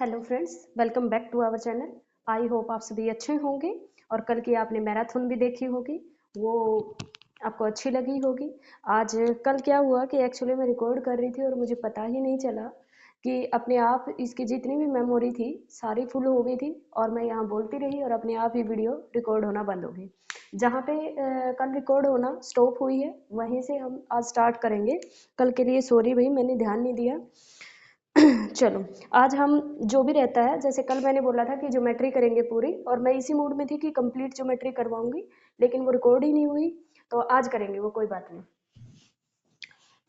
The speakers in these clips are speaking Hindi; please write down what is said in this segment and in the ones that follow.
Hello friends, welcome back to our channel. I hope आप सभी अच्छे होंगे और कल की आपने मैराथन भी देखी होगी, वो आपको अच्छी लगी होगी। आज कल क्या हुआ कि एक्चुअली मैं रिकॉर्ड कर रही थी और मुझे पता ही नहीं चला कि अपने आप इसकी जितनी भी मेमोरी थी सारी फुल हो गई थी और मैं यहाँ बोलती रही और अपने आप ही वीडियो रिकॉर्ड होना बंद हो गई। जहाँ पे कल रिकॉर्ड होना स्टॉप हुई है वहीं से हम आज स्टार्ट करेंगे। कल के लिए सॉरी भाई, मैंने ध्यान नहीं दिया। चलो, आज हम जो भी रहता है, जैसे कल मैंने बोला था कि ज्योमेट्री करेंगे पूरी और मैं इसी मूड में थी कि कंप्लीट ज्योमेट्री करवाऊंगी, लेकिन वो रिकॉर्ड ही नहीं हुई, तो आज करेंगे वो, कोई बात नहीं।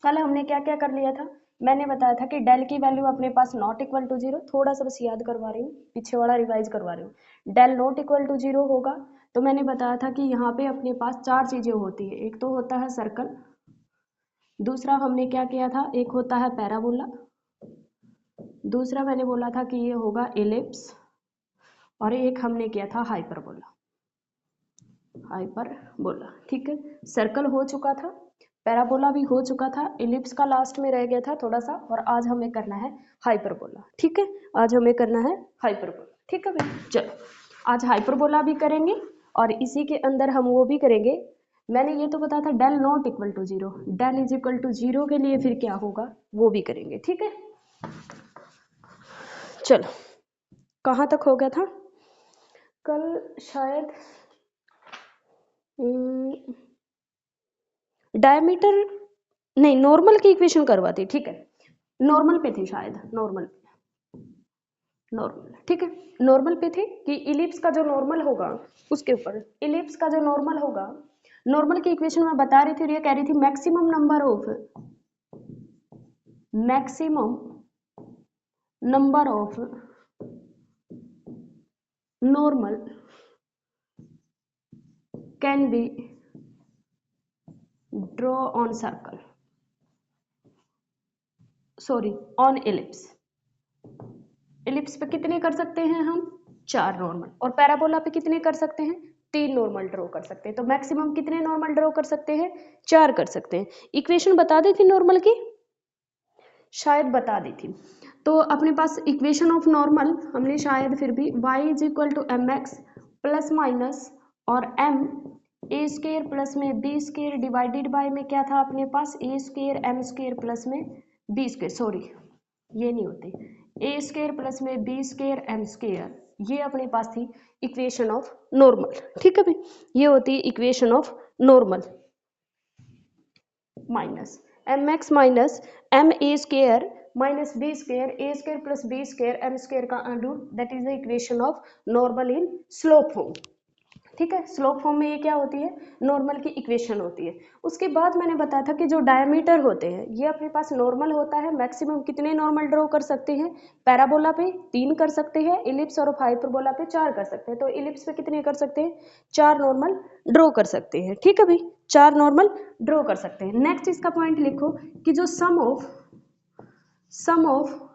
कल हमने क्या क्या कर लिया था, मैंने बताया था कि डेल की वैल्यू अपने पास नॉट इक्वल टू जीरो, थोड़ा सा बस याद करवा रही हूँ, पीछे वाला रिवाइज करवा रही हूँ। Del not equal to zero होगा तो मैंने बताया था कि यहाँ पे अपने पास चार चीजें होती है। एक तो होता है सर्कल, दूसरा हमने क्या किया था, एक होता है पैराबोला, दूसरा मैंने बोला था कि ये होगा एलिप्स, और एक हमने किया था हाइपरबोला। हाइपरबोला, ठीक है। सर्कल हो चुका था, पैराबोला भी हो चुका था, एलिप्स का लास्ट में रह गया था थोड़ा सा, और आज हमें करना है हाइपरबोला, ठीक है। आज हमें करना है हाइपरबोला, ठीक है भाई। चलो, आज हाइपरबोला भी करेंगे और इसी के अंदर हम वो भी करेंगे। मैंने ये तो बताया था del not equal to zero, del is equal to zero के लिए फिर क्या होगा वो भी करेंगे, ठीक है। चलो, कहाँ तक हो गया था कल, शायद डायमीटर नहीं, नॉर्मल की इक्वेशन करवाती, ठीक है। नॉर्मल पे थी शायद, नॉर्मल, नॉर्मल, ठीक है। नॉर्मल पे थे कि इलिप्स का जो नॉर्मल होगा उसके ऊपर, इलिप्स का जो नॉर्मल होगा, नॉर्मल की इक्वेशन मैं बता रही थी और ये कह रही थी maximum number of normal can be draw on circle, sorry on ellipse. Ellipse पे कितने कर सकते हैं हम, चार नॉर्मल, और पैराबोला पे कितने कर सकते हैं, तीन नॉर्मल ड्रॉ कर सकते हैं। तो मैक्सिमम कितने नॉर्मल ड्रॉ कर सकते हैं, चार कर सकते हैं। इक्वेशन बता दी थी नॉर्मल की, शायद बता दी थी। तो अपने पास इक्वेशन ऑफ नॉर्मल हमने शायद फिर भी y is equal to M x plus minus और m ए स्केयर प्लस में बी स्केयर डिवाइडेड बाय में क्या था अपने पास, ए स्केयर एम स्केयर प्लस में बी स्केयर, सॉरी ये नहीं होती, ए स्केयर प्लस में बी स्केयर एम स्केयर, ये अपने पास थी इक्वेशन ऑफ नॉर्मल, ठीक है भाई। ये होती है equation of normal, minus M X minus M A square minus B square, A square plus B square M square का under, that is the equation of normal in slope form, ठीक है। स्लोप फॉर्म में ये क्या होती है, नॉर्मल की इक्वेशन होती है। उसके बाद मैंने बताया था कि जो डायमीटर होते हैं ये अपने पास नॉर्मल होता है, मैक्सिमम कितने नॉर्मल ड्रॉ कर सकते हैं, पैराबोला पे तीन कर सकते हैं, इलिप्स और हाइपरबोला पे चार कर सकते हैं। तो इलिप्स पे कितने कर सकते हैं, चार नॉर्मल ड्रॉ कर सकते हैं, ठीक है भाई, चार नॉर्मल ड्रॉ कर सकते हैं। नेक्स्ट इसका पॉइंट लिखो कि जो सम ऑफ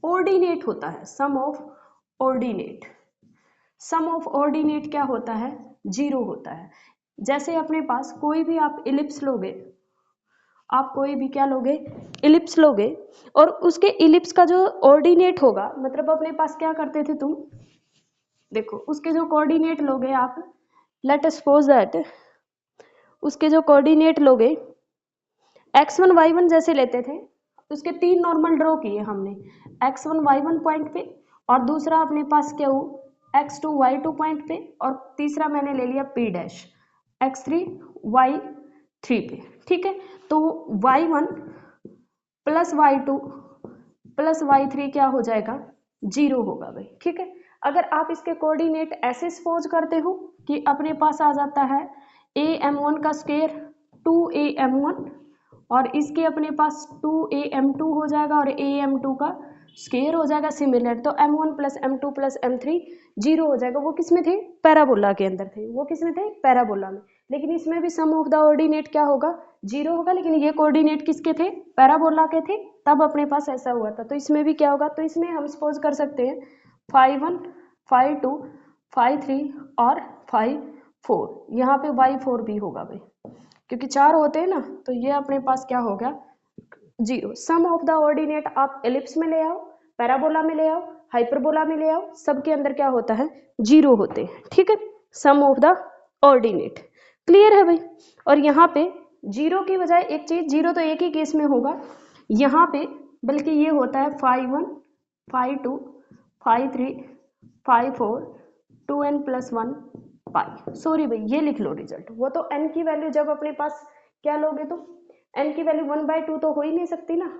ऑर्डिनेट होता है, सम ऑफ ऑर्डिनेट क्या होता है, जीरो होता है। जैसे अपने पास कोई भी आप इलिप्स लोगे, आप कोई भी क्या लोगे, इलिप्स लोगे, और उसके इलिप्स का जो ऑर्डिनेट होगा, मतलब अपने पास क्या करते थे तुम, देखो उसके जो कोऑर्डिनेट लोगे आप, लेट अस सपोज दैट उसके जो कोऑर्डिनेट लोगे x1 y1 जैसे लेते थे, उसके तीन नॉर्मल ड्रॉ किए हमने, x1 y1 पॉइंट पे, और दूसरा अपने पास क्या हो x2 y2 पॉइंट पे, और तीसरा मैंने ले लिया p डैश x3 y3 पे, ठीक है। तो y1 plus y2 plus y3 क्या हो जाएगा, जीरो होगा भाई, ठीक है। अगर आप इसके कोऑर्डिनेट ऐसे सपोज करते हो कि अपने पास आ जाता है am1 का स्क्वायर 2am1, और इसके अपने पास 2am2 हो जाएगा और am2 का स्क्वायर हो जाएगा सिमिलर, तो m1 plus m2 plus m3 zero हो जाएगा। वो किस में थे, पैराबोला के अंदर थे, वो किस में थे, पैराबोला में। लेकिन इसमें भी सम ऑफ द ऑर्डिनेट क्या होगा, जीरो होगा, लेकिन ये कोऑर्डिनेट किसके थे, पैराबोला के थे, तब अपने पास ऐसा हुआ था। तो इसमें भी क्या होगा, तो इसमें हम सपोज कर सकते हैं 5 1 5 2 5 3 और 5 4, यहाँ पे y4 भी होगा भाई, क्योंकि चार होते हैं ना, तो ये अपने पास क्या हो गया, zero. Sum of the ordinate आप एलिप्स में ले आओ, पैराबोला में ले आओ, हाइपरबोला में ले आओ, सबके अंदर क्या होता है, जीरो होते हैं, ठीक है, सम ऑफ द ऑर्डिनेट, क्लियर है भाई। और यहाँ पे जीरो की बजाय एक चीज, जीरो तो एक ही केस में होगा, यहाँ पे बल्कि ये होता है 5 1 5 2 5 3 5 4 2n+1 पाई, सॉरी भाई ये लिख लो रिजल्ट, वो तो n की वैल्यू जब अपने पास क्या लोगे तो n की वैल्यू 1/2 तो हो ही नहीं सकती ना,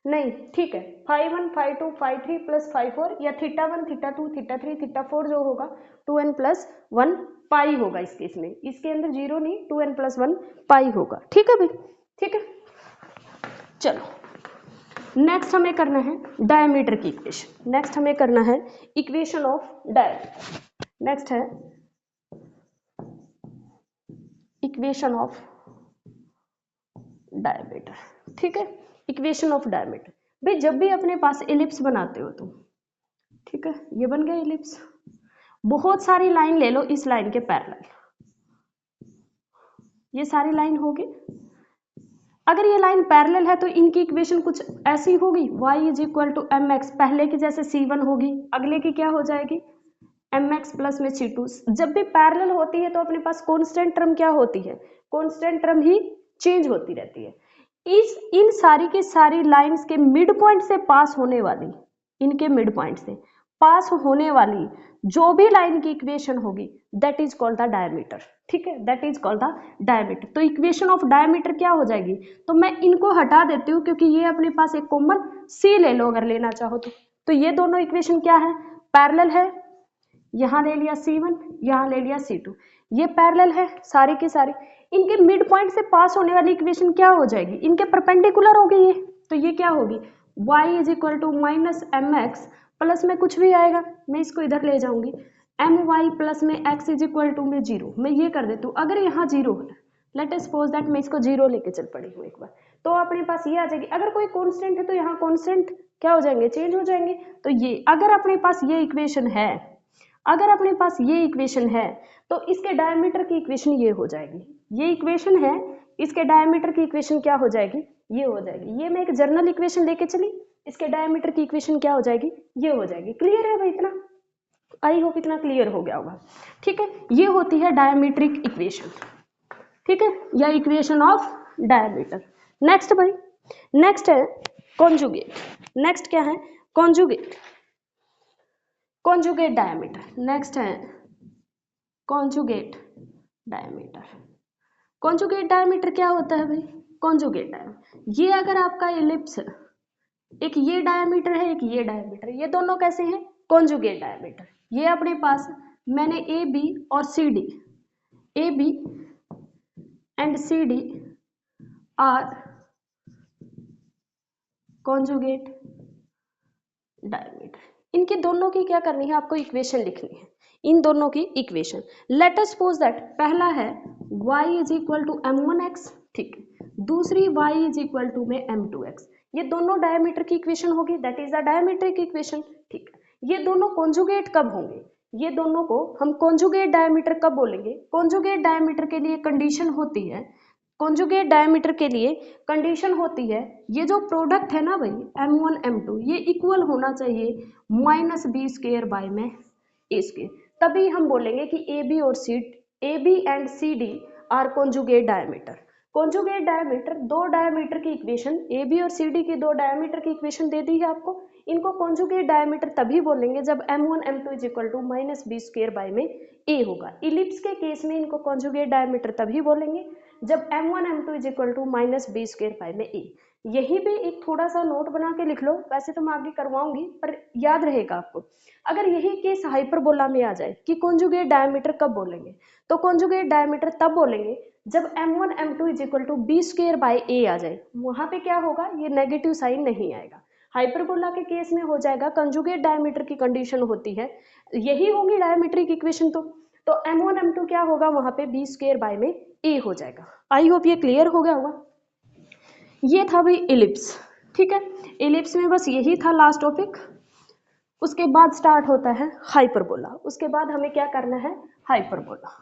नहीं, ठीक है, 5 1 5 2 5 3 प्लस 5 4 या θ1 θ2 θ3 θ4 जो होगा 2n+1 पाई होगा इस केस में, इसके अंदर जीरो नहीं 2n+1 पाई होगा, ठीक है भाई, ठीक है। चलो नेक्स्ट हमें करना है डायमीटर की इक्वेशन, नेक्स्ट हमें करना है इक्वेशन ऑफ डायमीटर, नेक्स्ट है इक्वेशन ऑफ डायमीटर, ठीक है, इक्वेशन ऑफ डायमीटर। भाई जब भी अपने पास एलिप्स बनाते हो तुम, ठीक है, ये बन गया एलिप्स, बहुत सारी लाइन ले लो इस लाइन के पैरेलल, ये सारी लाइन होगी, अगर ये लाइन पैरेलल है तो इनकी इक्वेशन कुछ ऐसी होगी, y = mx, पहले की जैसे c1 होगी, अगले की क्या हो जाएगी mx प्लस में c2, जब भी पैरेलल होती है तो अपने पास कांस्टेंट टर्म क्या होती है, कांस्टेंट टर्म ही चेंज होती रहती है। इन सारी की सारी लाइंस के मिड पॉइंट से पास होने वाली, इनके मिड पॉइंट से पास होने वाली जो भी लाइन की इक्वेशन होगी that is called the diameter, ठीक है, that is called the diameter. तो इक्वेशन ऑफ डायमीटर क्या हो जाएगी, तो मैं इनको हटा देती हूँ क्योंकि ये अपने पास एक कॉमन सी ले लो अगर लेना चाहो तो ये दोनों इक्वेशन क्या है, पैरेलल है, यहाँ ले लिया C1, यहाँ ले लिया C2, ये पैरेलल है सारी की सारी, इनके मिड पॉइंट से पास होने वाली इक्वेशन क्या हो जाएगी, इनके परपेंडिकुलर हो गई है, तो ये क्या होगी y = -mx प्लस में कुछ भी आएगा, मैं इसको इधर ले जाऊंगी, my प्लस में x = में 0, मैं ये कर देती हूँ, अगर यहाँ 0 है, लेट अस सपोज दैट मैं इसको 0 लेके चल पड़ी हूँ एक बार, तो अपने पास ये आ जाएगी, अगर कोई कांस्टेंट है तो यहाँ कांस्टेंट क्या हो जाएंगे, चेंज हो जाएंगे, तो ये अगर अपने पास ये इक्वेशन है, अगर अपने पास ये इक्वेशन है तो इसके डायमीटर की इक्वेशन ये हो जाएगी, ये इक्वेशन है, इसके डायमीटर की इक्वेशन क्या हो जाएगी, ये हो जाएगी, ये मैं एक जर्नल इक्वेशन लेके चली, इसके डायमीटर की इक्वेशन क्या हो जाएगी, ये हो जाएगी, क्लियर है भाई इतना, आई होप इतना क्लियर हो गया होगा, ठीक है, ये होती है डायमीट्रिक इक्वेशन, ठीक है, या इक्वेशन ऑफ डायमीटर। नेक्स्ट भाई, नेक्स्ट है कॉन्जुगेट, नेक्स्ट क्या है कॉन्जुगेट, कॉन्जुगेट डायमीटर, नेक्स्ट है कॉन्जुगेट डायमीटर। कॉन्जुगेट डायमीटर क्या होता है भाई, कॉन्जुगेट डायमीटर, ये अगर आपका एलिप्स है, एक ये डायमीटर है, एक ये डायमीटर, ये दोनों कैसे हैं कॉन्जुगेट डायमीटर, ये अपने पास मैंने ए बी और C D, A B and C D are conjugate diameter, इनके दोनों की क्या करनी है, आपको इक्वेशन लिखनी है, इन दोनों की equation, late us suppose that पहला है y = m1x, ठीक है, दूसरी y = में m2x, ये दोनों डायमीटर की इक्वेशन होगी, दैट इज द डायमीट्रिक इक्वेशन, ठीक है, ये दोनों कॉन्जुगेट कब होंगे, ये दोनों को हम कॉन्जुगेट डायमीटर कब बोलेंगे, कॉन्जुगेट डायमीटर के लिए कंडीशन होती है, कॉन्जुगेट डायमीटर के लिए कंडीशन होती है, ये जो प्रोडक्ट है ना भाई m1 m2 ये इक्वल होना चाहिए -b² में a², तभी हम बोलेंगे कि A B and C D are conjugate diameter. Conjugate diameter, दो डायमीटर की इक्वेशन, ए बी और सी डी की दो डायमीटर की इक्वेशन दे दी है आपको, इनको कॉन्जुगेट डायमीटर तभी बोलेंगे जब m1 m2 = -b² में a होगा, इलिप्स के केस में इनको कॉन्जुगेट डायमीटर तभी बोलेंगे जब m1 m2 = -b² में a। यहीं पे एक थोड़ा सा नोट बना के लिख लो, वैसे तो मैं आगे करवाऊंगी पर याद रहेगा आपको, अगर यही केस हाइपरबोला में आ जाए कि कॉन्जुगेट डायमीटर कब बोलेंगे, तो कॉन्जुगेट डायमीटर तब बोलेंगे जब m1 m2 = b² a आ जाए, वहां पे क्या होगा, ये नेगेटिव साइन नहीं आएगा, हाइपरबोला के केस में हो जाएगा, कंजुगेट डायमीटर की कंडीशन होती है, यही होगी डायमीट्रिक इक्वेशन, तो m1 m2 क्या होगा वहां पे b² में a हो जाएगा। आई होप ये क्लियर हो गया होगा। ये था भाई इलिप्स, ठीक है, इलिप्स में बस यही था लास्ट टॉपिक, उसके बाद स्टार्ट होता है हाइपरबोला, उसके बाद हमें क्या करना है हाइपरबोला।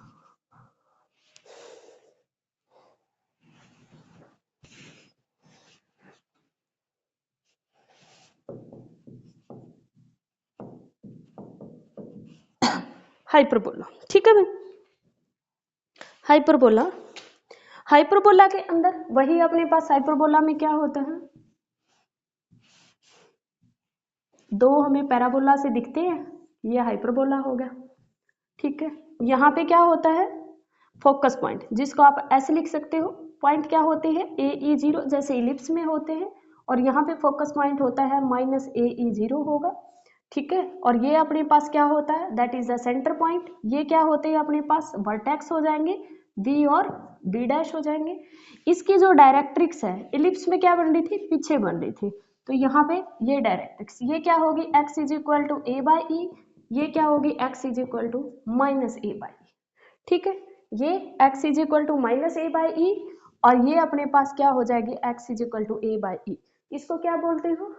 हाइपरबोला। ठीक है भाई, हाइपरबोला, हाइपरबोला के अंदर वही अपने पास हाइपरबोला में क्या होता है, दो हमें पैराबोला से दिखते हैं, ये हाइपरबोला हो गया। ठीक है, यहाँ पे क्या होता है, फोकस पॉइंट, जिसको आप ऐसे लिख सकते हो, पॉइंट क्या होते हैं AE0 जैसे इलिप्स में होते हैं, और यहाँ पे फोकस पॉइंट होता है -AE0 होगा। ठीक है, और ये अपने पास क्या होता है, that is the centre point. ये क्या होते हैं अपने पास, वर्टेक्स हो जाएंगे, V और B डैश हो जाएंगे। इसकी जो डायरेक्ट्रिक्स है, इलिप्स में क्या बन रही थी, पीछे बन रही थी, तो यहाँ पे ये डायरेक्ट्रिक्स, ये क्या होगी, x is equal to A/E, ये क्या होगी, x is equal to -A/E। ठीक है, ये x is equal to -A/E, और ये अपने पास क्या हो जाएगी, x is equal to A/E। इसको क्या बोलते हो,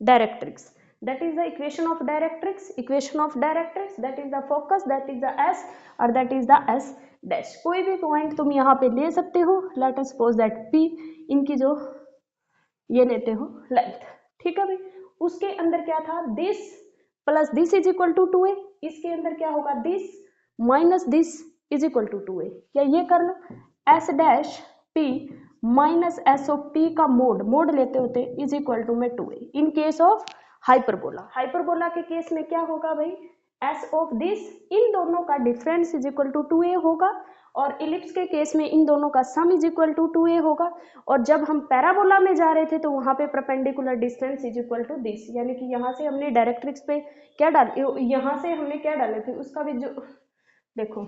directrix. That is the equation of directrix, equation of directrix, that is the focus, that is the S, और that is the S dash। कोई भी पॉइंट तुम यहाँ पे ले सकते हो, let us suppose that P, इनकी जो ये लेते हो लेंथ। ठीक है भाई, उसके अंदर क्या था, this plus this is equal to 2a, इसके अंदर क्या होगा, this minus this is equal to 2a, या ये कर लो S dash P minus S of P का मोड लेते होते इज इक्वल टू में 2a in case of hyperbola. Hyperbola के केस में क्या होगा भाई, एस ऑफ दिस, इन दोनों का difference is equal to 2a होगा, और इलिप्स के केस में इन दोनों का सम इज इक्वल टू 2a होगा। और जब हम पैराबोला में जा रहे थे तो वहां पे perpendicular distance is equal to this, यानी कि यहाँ से हमने डायरेक्ट्रिक्स पे क्या डाले, यहाँ से हमने क्या डाले थे, उसका भी जो देखो,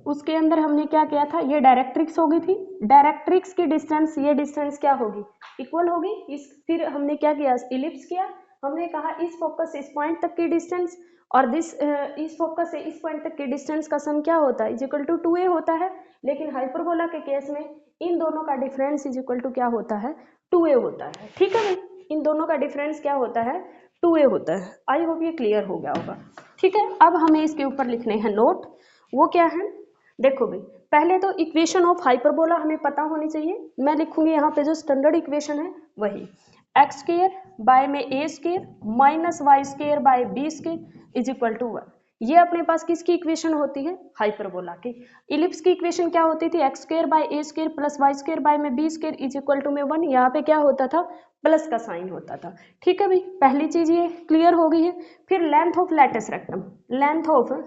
उसके अंदर हमने क्या किया था, ये डायरेक्ट्रिक्स हो गई थी, डायरेक्ट्रिक्स की डिस्टेंस, ये डिस्टेंस क्या होगी, इक्वल होगी इस, फिर हमने क्या किया, इलिप्स किया, हमने कहा इस फोकस से इस पॉइंट तक की डिस्टेंस और इस फोकस से इस पॉइंट तक की डिस्टेंस का सम क्या होता है, इज इक्वल टू 2a होता है। लेकिन हाइपरबोला के केस में इन दोनों का डिफरेंस इज इक्वल टू क्या होता है, 2a होता है। ठीक है भाई, इन दोनों का डिफरेंस क्या होता है, 2a होता है। आई होप ये क्लियर हो गया होगा। ठीक है, अब हमें इसके ऊपर लिखने हैं नोट, वो क्या है, देखो भाई, पहले तो इक्वेशन ऑफ हाइपरबोला हमें पता होनी चाहिए। मैं लिखूंगी यहाँ पे जो स्टैंडर्ड इक्वेशन है वही, एक्स स्क्वायर बाय में ए square minus Y square by B square is equal to 1। ये अपने पास किसकी इक्वेशन होती है, हाइपरबोला की। इलिप्स की इक्वेशन क्या होती थी, X square by A square plus Y square by में B square is equal to में 1। यहाँ पे क्या होता था, प्लस का साइन होता था। ठीक है भाई, पहली चीज ये क्लियर हो गई है। फिर length of latus rectum, length of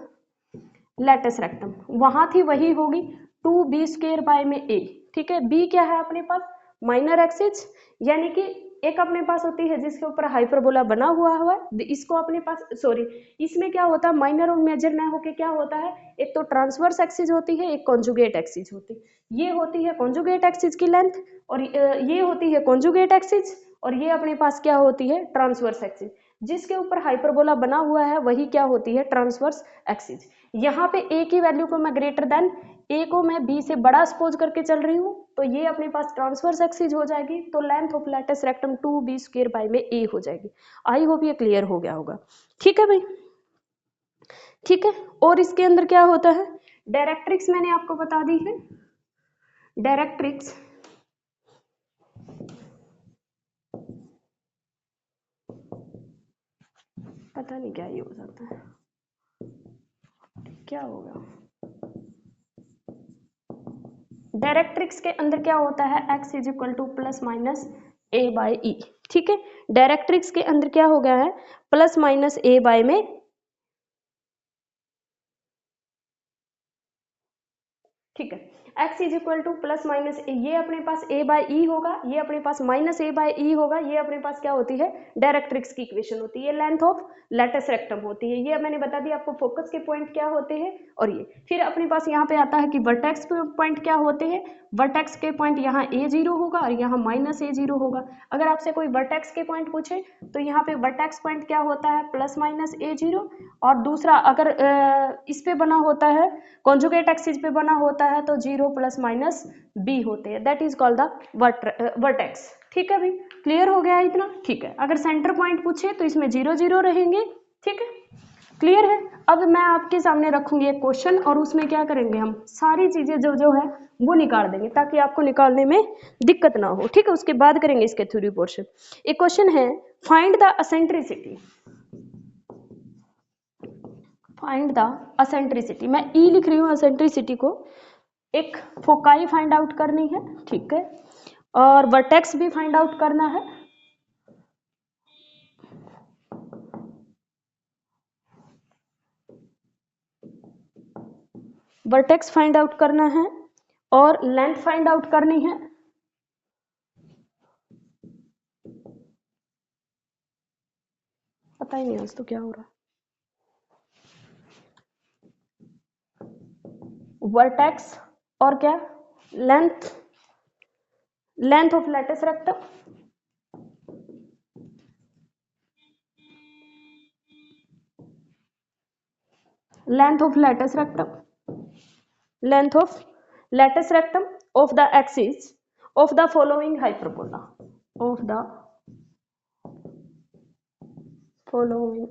latus rectum वहां थी वही होगी 2b स्क्वायर बाय में a। ठीक है, b क्या है अपने पास, माइनर एक्सिस, यानी कि एक अपने पास होती है जिसके ऊपर हाइपरबोला बना हुआ है, इसको अपने पास सॉरी, इसमें क्या होता है, माइनर और मेजर ना होके क्या होता है, एक तो ट्रांसवर्स एक्सिस होती है, एक कॉन्जुगेट एक्सिस होती है। ये होती है कॉन्जुगेट एक्सिस की लेंथ, और ये होती है कॉन्जुगेट एक्सिस, और ये अपने पास क्या होती है, ट्रांसवर्स एक्सिस। जिसके ऊपर हाइपरबोला बना हुआ है वही क्या होती है, ट्रांसवर्स एक्सिस। यहाँ पे a की वैल्यू को मैं ग्रेटर देन a को मैं b से बड़ा सपोज करके चल रही हूँ, तो ये अपने पास ट्रांसवर्स एक्सिस हो जाएगी, तो length of latus rectum 2b square by में a हो जाएगी। आई होप ये क्लियर हो गया होगा। ठीक है भाई, ठीक है, और इसके अंदर क्या होता है, डायरेक्ट्रिक्स मैंने आपको बता दी है, डायरेक्ट्रिक्स पता नहीं क्या ये हो जाता है, क्या होगा, डायरेक्ट्रिक्स के अंदर क्या होता है, x is equal to plus minus a by E. ठीक है, डायरेक्ट्रिक्स के अंदर क्या हो गया है, प्लस माइनस a बाय में, ठीक है, x is equal to plus minus A, ये अपने पास a बाय ई होगा, ये अपने पास माइनस a बाय ई होगा, ये अपने पास क्या होती है, डायरेक्ट्रिक्स की इक्वेशन होती है। ये लेंथ ऑफ लैटिस रेक्टम होती है, ये मैंने बता दिया आपको फोकस के पॉइंट क्या होते हैं। और ये फिर अपने पास यहाँ पे आता है कि वर्टेक्स के पॉइंट क्या होते हैं, वर्टेक्स के पॉइंट यहाँ a0 होगा और यहाँ माइनस a0 होगा। अगर आपसे कोई वर्टेक्स के पॉइंट पूछे तो यहाँ पे वर्टेक्स पॉइंट क्या होता है, प्लस माइनस a0, और दूसरा अगर इस पे बना होता है, कॉन्जुगेट एक्सिस पे बना होता है, तो 0 प्लस माइनस b होते हैं, that is called the vertex. ठीक है भाई, क्लियर हो गया इतना। ठीक है, अगर सेंटर पॉइंट पूछे तो इसमें 0 0 रहेंगे। ठीक है, क्लियर है। अब मैं आपके सामने रखूंगी एक क्वेश्चन, और उसमें क्या करेंगे, हम सारी चीजें जो जो है वो निकाल देंगे ताकि आपको निकालने में दिक्कत ना हो। ठीक है, उसके बाद करेंगे इसके थ्योरी पोर्शन। एक क्वेश्चन है, find the eccentricity, find the eccentricity, मैं ई लिख रही हूँ एसेंट्रिसिटी को, एक फोकाई फाइंड आउट करनी है, ठीक है, और वर्टेक्स भी फाइंड आउट करना है। वर्टेक्स फाइंड आउट करना है और लेंथ फाइंड आउट करनी है। पता ही नहीं आज तो क्या हो रहा। वर्टेक्स और क्या, length, length of latus rectum, length of latus rectum, length of latus rectum of the axis of the following hyperbola, of the following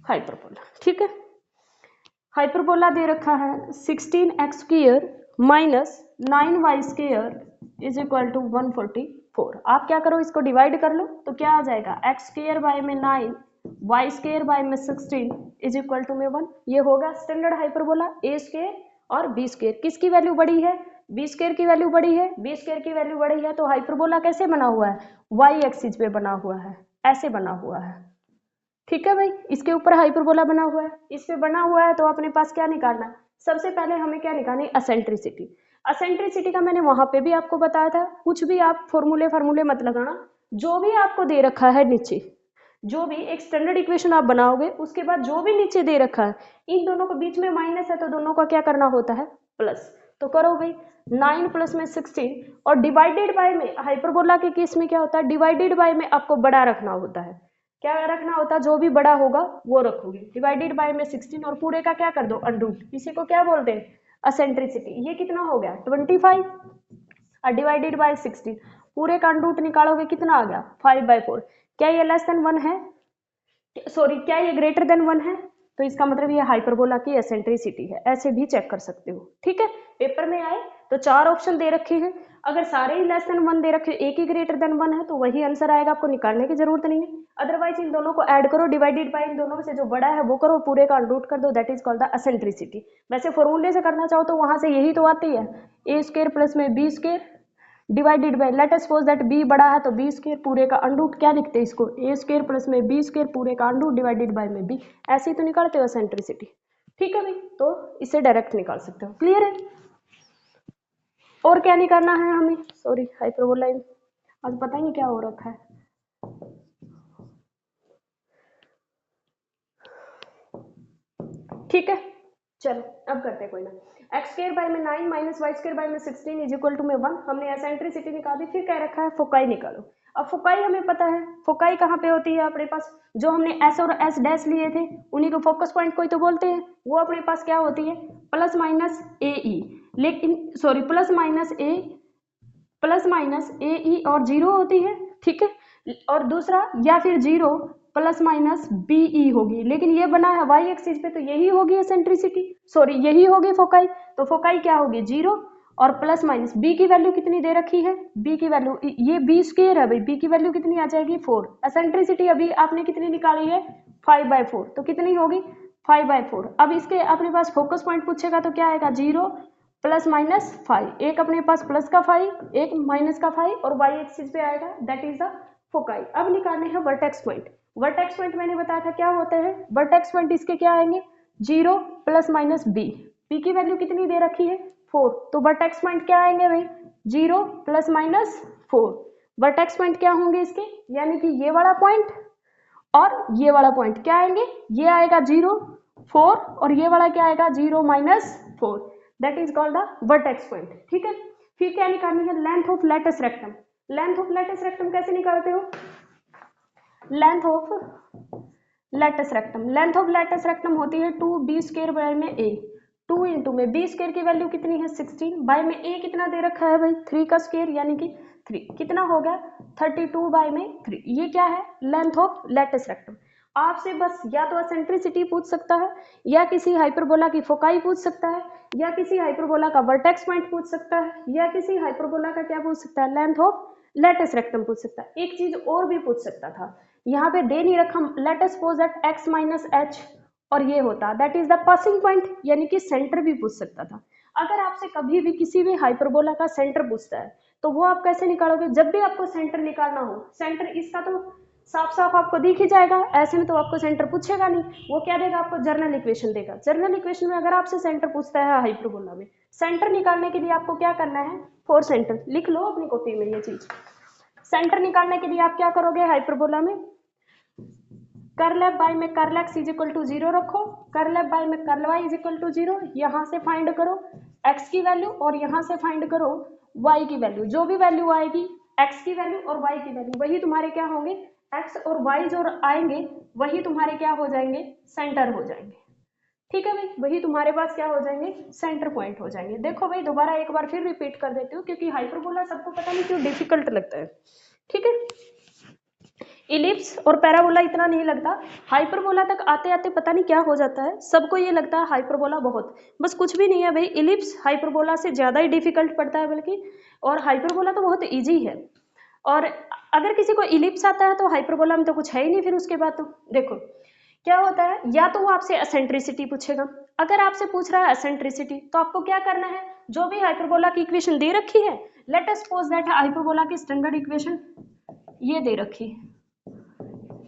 hyperbola, ठीक है। हाइपरबोला दे रखा है 16x square minus 9y square is equal to 144। आप क्या करो, इसको डिवाइड कर लो तो क्या आ जाएगा, x स्क्वायर बाय में 9 y स्क्वायर बाय में 16 इज इक्वल टू में 1। ये होगा स्टैंडर्ड हाइपरबोला। a स्क्वायर और b स्क्वायर, किसकी वैल्यू बड़ी है, b स्क्वायर की वैल्यू बड़ी है, b स्क्वायर की वैल्यू बड़ी है, तो हाइपरबोला कैसे बना हुआ है, y एक्सिस पे बना हुआ है, ऐसे बना हुआ है, ठीक है भाई। इसके ऊपर हाइपरबोला बना हुआ है, इस पे बना हुआ है, तो अपने पास क्या निकालना, सबसे पहले हमें क्या निकालनी, एसेंट्रिसिटी। एसेंट्रिसिटी का मैंने वहां पे भी आपको बताया था, कुछ भी आप फॉर्मूले मत लगाना, जो भी आपको दे रखा है नीचे, जो भी एक स्टैंडर्ड इक्वेशन आप बनाओगे उसके बाद जो भी नीचे दे रखा है, इन दोनों के बीच में माइनस है तो दोनों का क्या करना होता है, प्लस। तो करो भाई, 9 प्लस में 16 और डिवाइडेड बाय में, हाइपरबोला के केस में क्या होता है, डिवाइडेड बाय में आपको बड़ा रखना होता है, क्या रखना होता है, जो भी बड़ा होगा वो रखोगे, डिवाइडेड बाय में 16 और पूरे का क्या कर दो, अंडरूट, इसी को क्या बोलते हैं, एसेंट्रिसिटी। ये कितना हो गया 25 और डिवाइडेड बाय 16, पूरे का अंडरूट निकालोगे कितना आ गया 5/4। क्या ये लेस देन 1 है, सॉरी क्या ये ग्रेटर देन 1 है, तो इसका मतलब ये हाइपरबोला की एसेंट्रिसिटी है, ऐसे भी चेक कर सकते हो, ठीक है। पेपर में आए तो 4 ऑप्शन दे रखे हैं, अगर सारे ही लेस देन 1 दे रखे, एक ही ग्रेटर देन 1 है तो वही आंसर आएगा, आपको निकालने की जरूरत नहीं है। अदरवाइज इन दोनों को ऐड करो, डिवाइडेड बाय इन दोनों में से जो बड़ा है वो करो, पूरे का अंडरूट कर दो, that is called the eccentricity. वैसे फॉर्मूले से करना चाहो तो वहां से यही तो आती है, a स्क्वायर प्लस में b square divided bye, late us suppose that b बड़ा है तो b स्क्वायर पूरे का अंडरूट, क्या लिखते हैं इसको, a स्क्वायर प्लस में b स्क्वायर पूरे का अंडरूट डिवाइडेड बाय में b, ऐसे ही तो निकालते हो एसेंट्रिसिटी, ठीक है भाई। तो इसे डायरेक्ट निकाल सकते हो, क्लियर है। और क्या निकालना है हमें, सॉरी हाइपरबोला आज पता ही नहीं क्या हो रखा है, ठीक है। चलो अब करते हैं, कोई ना, एक्स स्क्वायर बाय में 9 माइनस वाई स्क्वायर बाय में 16 इज इक्वल टू में 1, हमने एसेंट्रिसिटी निकाली, फिर कह रखा है फोकाई निकालो। अब फोकाई हमें पता है, फोकाई कहाँ पे होती है अपने पास, जो हमने एस और एस डैश लिए थे उन्हीं को फोकस पॉइंट कोई तो बोलते हैं, वो अपने पास क्या होती है, प्लस माइनस ए ई, लेकिन सॉरी प्लस माइनस ए ई और जीरो होती है, ठीक है, और दूसरा या फिर zero plus minus B E होगी, लेकिन ये बना है वाई एक्सिस पे तो यही होगी एसेंट्रिसिटी, सॉरी यही होगी फोकाई, तो फोकाई क्या होगी, जीरो और प्लस माइनस बी की वैल्यू कितनी दे रखी है, बी की वैल्यू ये बी स्क्वायर है भाई, बी की वैल्यू कितनी आ जाएगी 4, एसेंट्रिसिटी अभी आपने कितनी निकाली है 5/4, तो कितनी होगी 5/4। अब इसके अपने पास फोकस पॉइंट पूछेगा तो क्या आएगा, जीरो प्लस माइनस 5, एक अपने पास प्लस का 5 एक माइनस का 5 और वाई एक्सिस पे आएगा, दैट इज द फोकाई। अब निकालने हैं वर्टेक्स पॉइंट, वर्टेक्स पॉइंट मैंने बताया था क्या होते हैं, वर्टेक्स पॉइंट इसके क्या आएंगे, zero plus minus B, B की वैल्यू कितनी दे रखी है 4, तो वर्टेक्स पॉइंट क्या आएंगे भाई, zero plus minus 4, vertex point क्या होंगे इसके, यानी कि ये वाला पॉइंट और ये वाला पॉइंट क्या आएंगे, ये आएगा 0 4 और ये वाला क्या आएगा 0 minus 4, that is called the vertex point, ठीक है। फिर क्या निकालनी है, length of latus rectum, length of latus rectum कैसे निकालते हो, length of latus rectum, length of latus rectum होती है 2b स्क्वायर बाय में a, 2 इंटू में b स्क्वायर की वैल्यू कितनी है 16 बाय में a कितना दे रखा है भाई 3 का स्क्वायर यानी कि 3, कितना हो गया 32 बाय में 3, ये क्या है लेंथ ऑफ लैटिस रेक्टम। आपसे बस या तो एसेंट्रिसिटी पूछ सकता है, या किसी हाइपरबोला की फोकाई पूछ सकता है, या किसी हाइपरबोला का वर्टेक्स पॉइंट पूछ सकता है, या किसी हाइपरबोला का क्या पूछ सकता है, लेंथ ऑफ लैटिस रेक्टम पूछ सकता है। एक चीज और भी पूछ सकता था, यहाँ पे दे नहीं रखा, late us suppose that x minus H, और ये होता that is the passing point, यानी कि सेंटर भी पूछ सकता था। अगर आपसे कभी भी किसी भी हाइपरबोला का सेंटर पूछता है तो वो आप कैसे निकालोगे? जब भी आपको सेंटर निकालना हो, सेंटर इसका तो साफ साफ आपको दिख ही जाएगा, ऐसे में तो आपको सेंटर पूछेगा नहीं, वो क्या देगा आपको? जर्नल इक्वेशन देगा। जर्नल इक्वेशन में अगर आपसे सेंटर पूछता है हाइपरबोला में, सेंटर निकालने के लिए आपको क्या करना है? फोर सेंटर लिख लो अपनी कॉपी में ये चीज। सेंटर निकालने के लिए आप क्या करोगे हाइपरबोला में? कर्ल एफ बाई में curl x is equal to 0 रखो, कर्ल एफ बाई में curl Y is equal to 0, यहाँ से फाइंड करो x की वैल्यू और यहाँ से फाइंड करो y की वैल्यू। जो भी वैल्यू आएगी x की वैल्यू और y की वैल्यू, वही तुम्हारे क्या होंगे? x और y जो आएंगे वही तुम्हारे क्या हो जाएंगे? सेंटर हो जाएंगे। ठीक है भाई, वही तुम्हारे पास क्या हो जाएंगे? सेंटर पॉइंट हो जाएंगे। देखो भाई दोबारा एक बार फिर रिपीट कर देती हूँ क्योंकि हाइपरबोला सबको पता नहीं क्यों डिफिकल्ट लगता है। ठीक है, इलिप्स और पैराबोला इतना नहीं लगता, हाइपरबोला तक आते आते पता नहीं क्या हो जाता है, सबको ये लगता है हाइपरबोला बहुत, बस कुछ भी नहीं है भाई, इलिप्स हाइपरबोला से ज़्यादा ही डिफिकल्ट पड़ता है बल्कि, और हाइपरबोला तो बहुत इजी है। और अगर किसी को इलिप्स आता है तो हाइपरबोला में तो कुछ है ही नहीं फिर उसके बाद। तो देखो क्या होता है, या तो वो आपसे एसेंट्रिसिटी पूछेगा, अगर आपसे पूछ रहा है एसेंट्रिसिटी तो आपको क्या करना है? जो भी हाइपरबोला की इक्वेशन दे रखी है, late us suppose that hyperbola की स्टैंडर्ड इक्वेशन ये दे रखी है,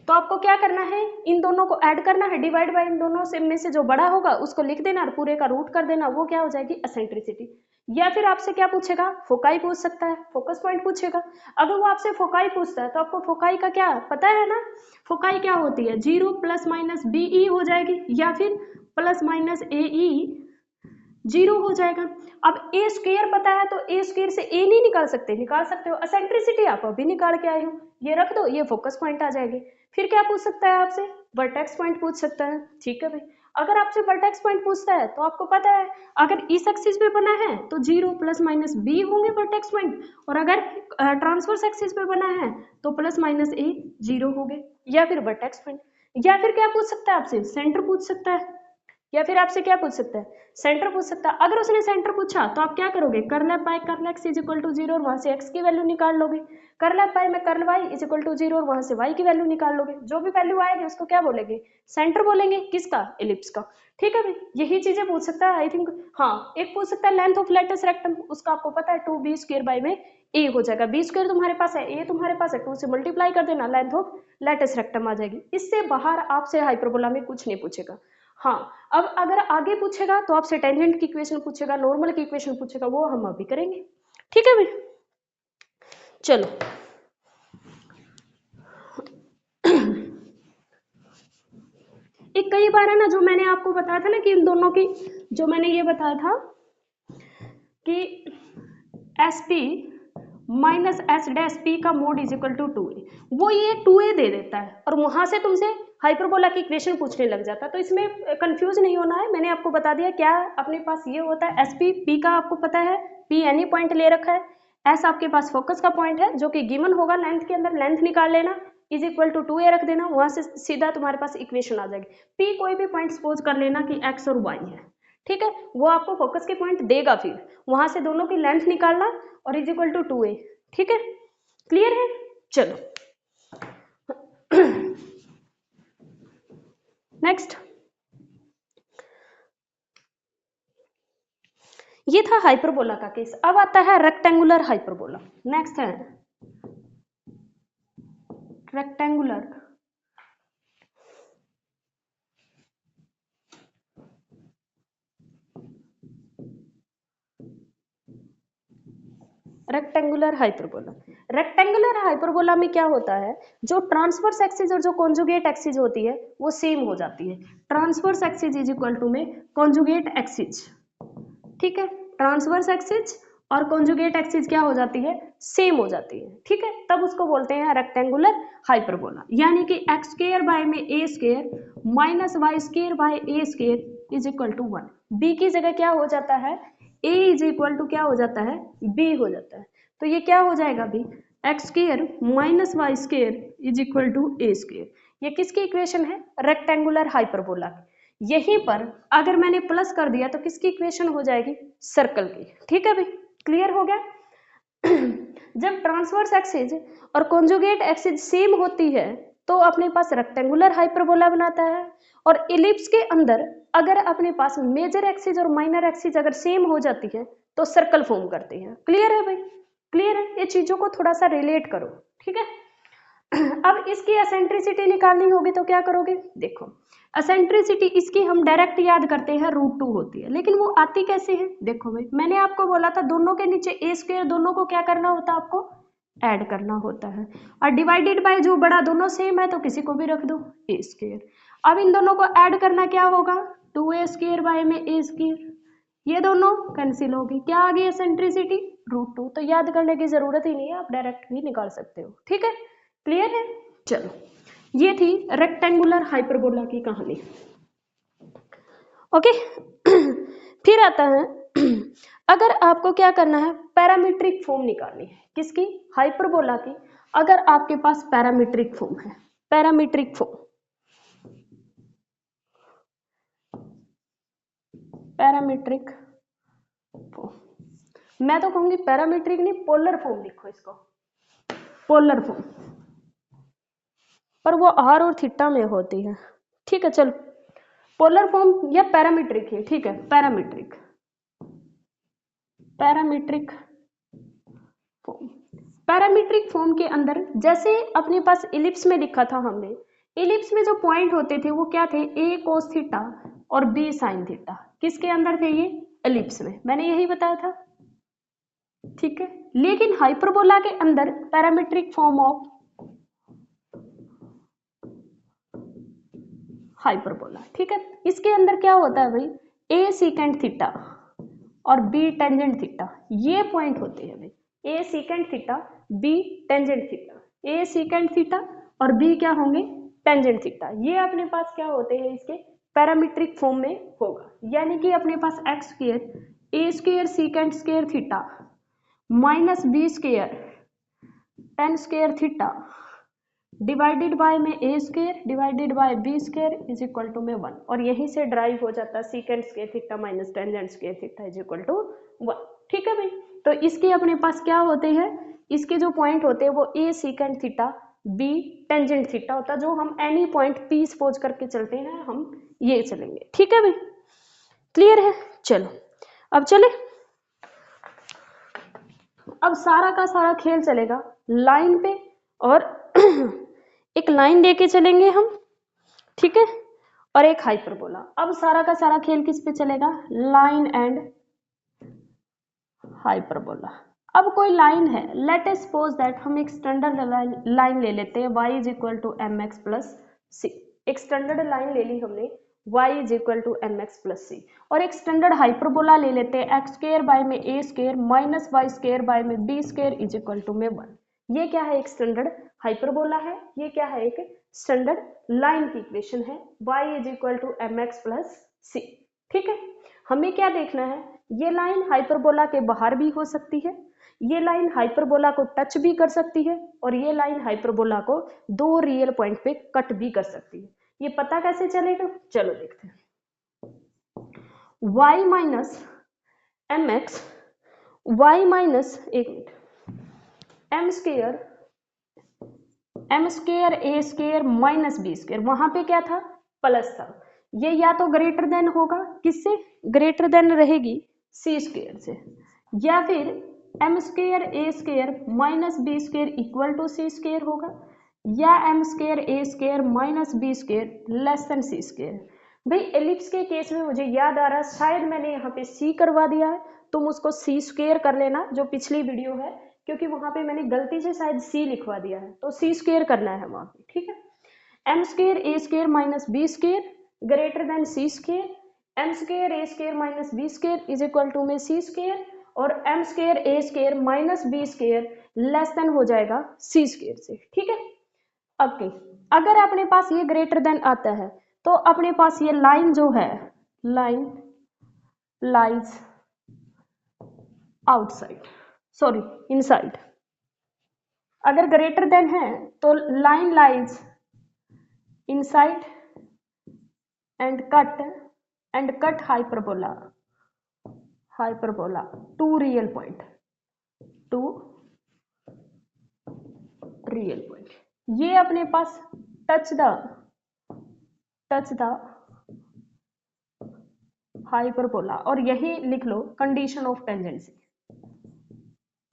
तो आपको क्या करना है? इन दोनों को ऐड करना है, डिवाइड बाय इन दोनों से में से जो बड़ा होगा उसको लिख देना और पूरे का रूट कर देना, वो क्या हो जाएगी? एसेंट्रिसिटी। या फिर आपसे क्या पूछेगा? फोकाई पूछ सकता है, फोकस पॉइंट पूछेगा। अगर वो आपसे फोकाई पूछता है तो आपको फोकाई का क्या पता है ना? फोकाई क्या होती है? 0 प्लस माइनस बी हो जाएगी या फिर प्लस माइनस ए 0 हो जाएगा। अब ए स्क्वायर पता है तो ए स्क्वायर से ए नहीं निकाल सकते? निकाल सकते हो। एसेंट्रिसिटी आप अभी निकाल के आए हो, ये रख दो, ये फोकस पॉइंट आ जाएगी। फिर क्या पूछ सकता है आपसे? वर्टेक्स पॉइंट पूछ सकता है। ठीक है भाई, अगर आपसे वर्टेक्स पॉइंट पूछता है तो आपको पता है अगर इस एक्सिस पे बना है तो 0 प्लस माइनस बी होंगे वर्टेक्स पॉइंट, और अगर ट्रांसवर्स एक्सिस पे बना है तो प्लस माइनस ए 0 होंगे, या फिर वर्टेक्स पॉइंट। या फिर क्या पूछ सकता है आपसे? सेंटर पूछ सकता है। या फिर आपसे क्या पूछ सकता है? सेंटर पूछ सकता है। अगर उसने सेंटर पूछा तो आप क्या करोगे? Curl f by curl x is equal to 0 और वहां से x की वैल्यू निकाल लोगे, कर्ल एफ बाय में curl y is equal to 0 और वहां से y की वैल्यू निकाल लोगे। जो भी वैल्यू आएगी उसको क्या बोलेंगे? सेंटर बोलेंगे। किसका? इलिप्स का। ठीक है भाई, यही चीजें पूछ सकता है आई थिंक। हाँ, एक पूछ सकता है लेंथ ऑफ लेटस रेक्टम, उसका आपको पता है 2b स्क्वायर बाय में a हो जाएगा। b स्क्वायर तुम्हारे पास है, a तुम्हारे पास है, 2 से मल्टीप्लाई कर देना, लेंथ ऑफ लेटस रेक्टम आ जाएगी। इससे बाहर आपसे हाइपरबोला में कुछ नहीं पूछेगा। हाँ, अब अगर आगे पूछेगा तो आपसे टेंजेंट की इक्वेशन पूछेगा, नॉर्मल की इक्वेशन पूछेगा, वो हम अभी करेंगे। ठीक है भाई, चलो एक कई बार है ना, जो मैंने आपको बताया था ना कि इन दोनों की, जो मैंने ये बताया था कि S P minus S dash P का mod is equal to 2a, वो ये 2a दे देता है और वहां से तुमसे हाइपरबोला की इक्वेशन पूछने लग जाता है। तो इसमें कंफ्यूज नहीं होना है, मैंने आपको बता दिया क्या अपने पास ये होता है एस पी, पी का आपको पता है, पी एनी पॉइंट ले रखा है, एस आपके पास फोकस का पॉइंट है जो कि गिवन होगा लेंथ के अंदर, लेंथ निकाल लेना, इज इक्वल टू 2a रख देना, वहां से सीधा तुम्हारे पास इक्वेशन आ जाएगी। पी कोई भी पॉइंट सपोज कर लेना कि एक्स और वाई है, ठीक है, वो आपको फोकस के पॉइंट देगा, फिर वहां से दोनों की लेंथ निकालना और इज इक्वल टू 2a। ठीक है, क्लियर है? चलो नेक्स्ट, ये था हाइपरबोला का केस। अब आता है रेक्टेंगुलर हाइपरबोला। नेक्स्ट है rectangular rectangular hyperbola. Rectangular hyperbola में क्या होता है, जो ट्रांसवर्स एक्सिस और जो कॉन्जुगेट एक्सिस होती है वो सेम हो जाती है। Transverse axis is equal to में कॉन्जुगेट एक्सिस, ठीक है, ट्रांसवर्स एक्सिस और कॉन्जुगेट एक्सिस क्या हो जाती है? सेम हो जाती है। ठीक है, तब उसको बोलते हैं रेक्टेंगुलर हाइपरबोला। यानी कि एक्स स्क्वायर बाय में ए square minus Y square by A square is equal to 1। B की जगह क्या हो जाता है? ए इज इक्वल टू क्या हो जाता है? बी हो जाता है। तो ये क्या हो जाएगा अभी? X square minus Y square is equal to a square. ये किसकी इक्वेशन है? रेक्टेंगुलर हाइपरबोला की। यहीं पर अगर मैंने प्लस कर दिया तो किसकी इक्वेशन हो जाएगी? सर्कल की। ठीक है भाई, क्लियर हो गया? जब ट्रांसवर्स एक्सिस और कॉन्जुगेट एक्सिस सेम होती है तो अपने पास रेक्टेंगुलर हाइपरबोला बनाता है। और इलिप्स के अंदर अगर अपने पास मेजर एक्सिस और माइनर एक्सिस अगर सेम हो जाती है तो सर्कल फॉर्म करते हैं। क्लियर है भाई? क्लियर है? ये चीजों को थोड़ा सा रिलेट करो, ठीक है। अब इसकी एसेंट्रिसिटी निकालनी होगी तो क्या करोगे? देखो एसेंट्रिसिटी इसकी हम डायरेक्ट याद करते हैं √2 होती है, लेकिन वो आती कैसे है? देखो भाई मैंने आपको बोला था दोनों के नीचे ए स्क्वायर, दोनों को क्या करना होता है? आपको ऐड करना होता है। और डिवाइडेड बाय जो बड़ा दोनों सेम है तो किसी को भी रख दो ए स्क्वायर। अब इन दोनों को ऐड करना क्या होगा? 2a स्क्वायर बाय में a स्क्वायर, ये दोनों कैंसिल होगी। क्या आ गई एसेंट्रिसिटी? √2। तो याद करने की जरूरत ही नहीं है, आप डायरेक्ट भी निकाल सकते हो, ठीक है। क्लियर है? चलो ये थी रेक्टेंगुलर हाइपरबोला की कहानी। ओके। फिर आता है अगर आपको क्या करना है? पैरामीट्रिक फॉर्म निकालनी है। किसकी? हाइपरबोला की। अगर आपके पास पैरामीट्रिक फॉर्म है, पैरामीट्रिक फॉर्म, पैरामीट्रिक फॉर्म, मैं तो कहूंगी पैरामीट्रिक नहीं, पोलर फॉर्म लिखो इसको, पोलर फॉर्म, पर वो आर और थीटा में होती है, ठीक है। चलो पोलर फॉर्म या पैरामीट्रिक है, ठीक है। Parametric, parametric form, parametric form के अंदर जैसे अपने पास इलिप्स में लिखा था हमने, इलिप्स में जो पॉइंट होते थे वो क्या थे? a cos थीटा और b sin थीटा। किसके अंदर थे ये? इलिप्स में, मैंने यही बताया था, ठीक है। लेकिन हाइपरबोला के अंदर पैरामीट्रिक फॉर्म ऑफ हाइपरबोला, ठीक है, इसके अंदर क्या होता है भाई? a सीकेंट थीटा और b टेंजेंट थीटा, ये पॉइंट होते हैं भाई। a secant theta, b tangent theta, a secant theta और b क्या होंगे? Tangent theta. ये अपने पास क्या होते हैं? इसके पैरामीट्रिक फॉर्म में होगा। यानी कि अपने पास X square a square secant square theta minus b square tan square theta divided by में a square divided by b square is equal to में 1। और यहीं से ड्राइव हो जाता है secant square theta minus tangent square theta is equal to 1, ठीक है भाई। तो इसके अपने पास क्या होते हैं? इसके जो पॉइंट होते हैं वो a secant theta, b tangent theta होता है। जो हम एनी पॉइंट p सपोज करके चलते हैं, हम ये चलेंगे, ठीक है भाई। क्लियर है? चलो अब चले, अब सारा का सारा खेल चलेगा लाइन पे, और एक लाइन लेके चलेंगे हम, ठीक है, और एक हाइपरबोला। अब सारा का सारा खेल किस पे चलेगा? Line and hyperbola. अब कोई लाइन है, लेट अस सपोज दैट हम एक स्टैंडर्ड लाइन ले लेते हैं y is equal to mx plus C. एक स्टैंडर्ड लाइन ले ली हमने y is equal to mx plus C, और एक स्टैंडर्ड हाइपरबोला ले लेते हैं एक्स स्क्वायर बाय में a square minus Y square by में b square is equal to में 1। ये क्या है? एक स्टैंडर्ड हाइपरबोला है। ये क्या है? एक स्टैंडर्ड लाइन की इक्वेशन है, y is equal to mx plus सी, ठीक है। हमें क्या देखना है? ये लाइन हाइपरबोला के बाहर भी हो सकती है, ये लाइन हाइपरबोला को टच भी कर सकती है, और ये लाइन हाइपरबोला को दो रियल पॉइंट पे कट भी कर सकती है। ये पता कैसे चलेगा? चलो देखते हैं। y minus M x, y minus एक मिनट एम स्क्वेयर ए स्क्वेयर माइनस बी स्क्वेयर, वहां पे क्या था? प्लस था। ये या तो ग्रेटर देन होगा, किससे? ग्रेटर देन रहेगी सी स्क्वेयर से, या फिर M square A square minus B square equal to C square होगा, या एम स्क्वेयर ए square minus B square less than C square. भाई एलिप्स के केस में मुझे याद आ रहा है, शायद मैंने यहाँ पे सी करवा दिया है, तुम उसको सी स्क्वेयर कर लेना जो पिछली वीडियो है, क्योंकि वहां पे मैंने गलती से शायद सी लिखवा दिया है, तो सी स्क्वेयर करना है वहां पे, ठीक है। M square A square minus B square greater than C square, M square A square minus B square is equal to में सी स्क्वेयर, और एम स्क्वेयर ए square minus B square less than हो जाएगा सी स्क्वेयर से, ठीक है। ओके, अगर अपने पास ये ग्रेटर देन आता है तो अपने पास ये लाइन जो है, line lies outside, sorry inside. अगर ग्रेटर देन है तो line lies inside and cut hyperbola two real point, two real point. ये अपने पास टच द हाइपरबोला, और यही लिख लो condition of tangency,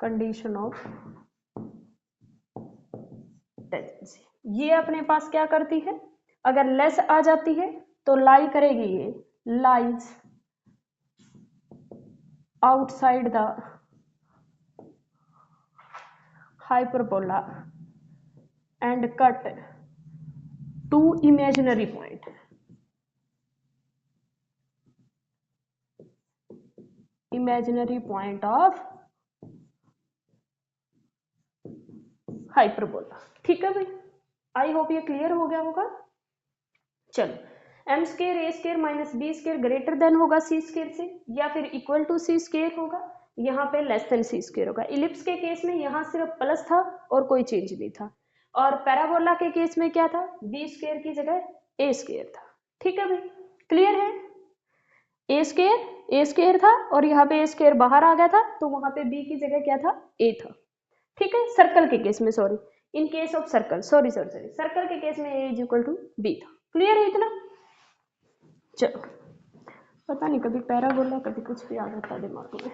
condition of tangency. ये अपने पास क्या करती है, अगर लेस आ जाती है तो लाई करेगी, ये lies outside the hyperbola and cut two imaginary point, imaginary point of hyperbola. ठीक है भाई, आई होप ये क्लियर हो गया होगा। चलो एम स्केयर ए square minus B square greater than होगा सी स्केयर से, या फिर इक्वल टू सी स्केयर होगा, यहाँ पे लेस देन सी स्केयर होगा। इलिप्स के केस में यहाँ सिर्फ प्लस था और कोई चेंज नहीं था, और पैराबोला के केस में क्या था, बी स्केयर की जगह ए स्केयर था। ठीक है भाई, क्लियर है। ए स्केयर था और यहाँ पे ए स्केयर बाहर आ गया था, तो वहां पे बी की जगह क्या था, ए था। ठीक है, सर्कल के केस में, sorry in case of circle, sorry circle के केस में ए इज इक्वल टू बी था। क्लियर है इतना। चलो, पता नहीं कभी पैराबोला कभी कुछ भी आ जाता है दिमाग में।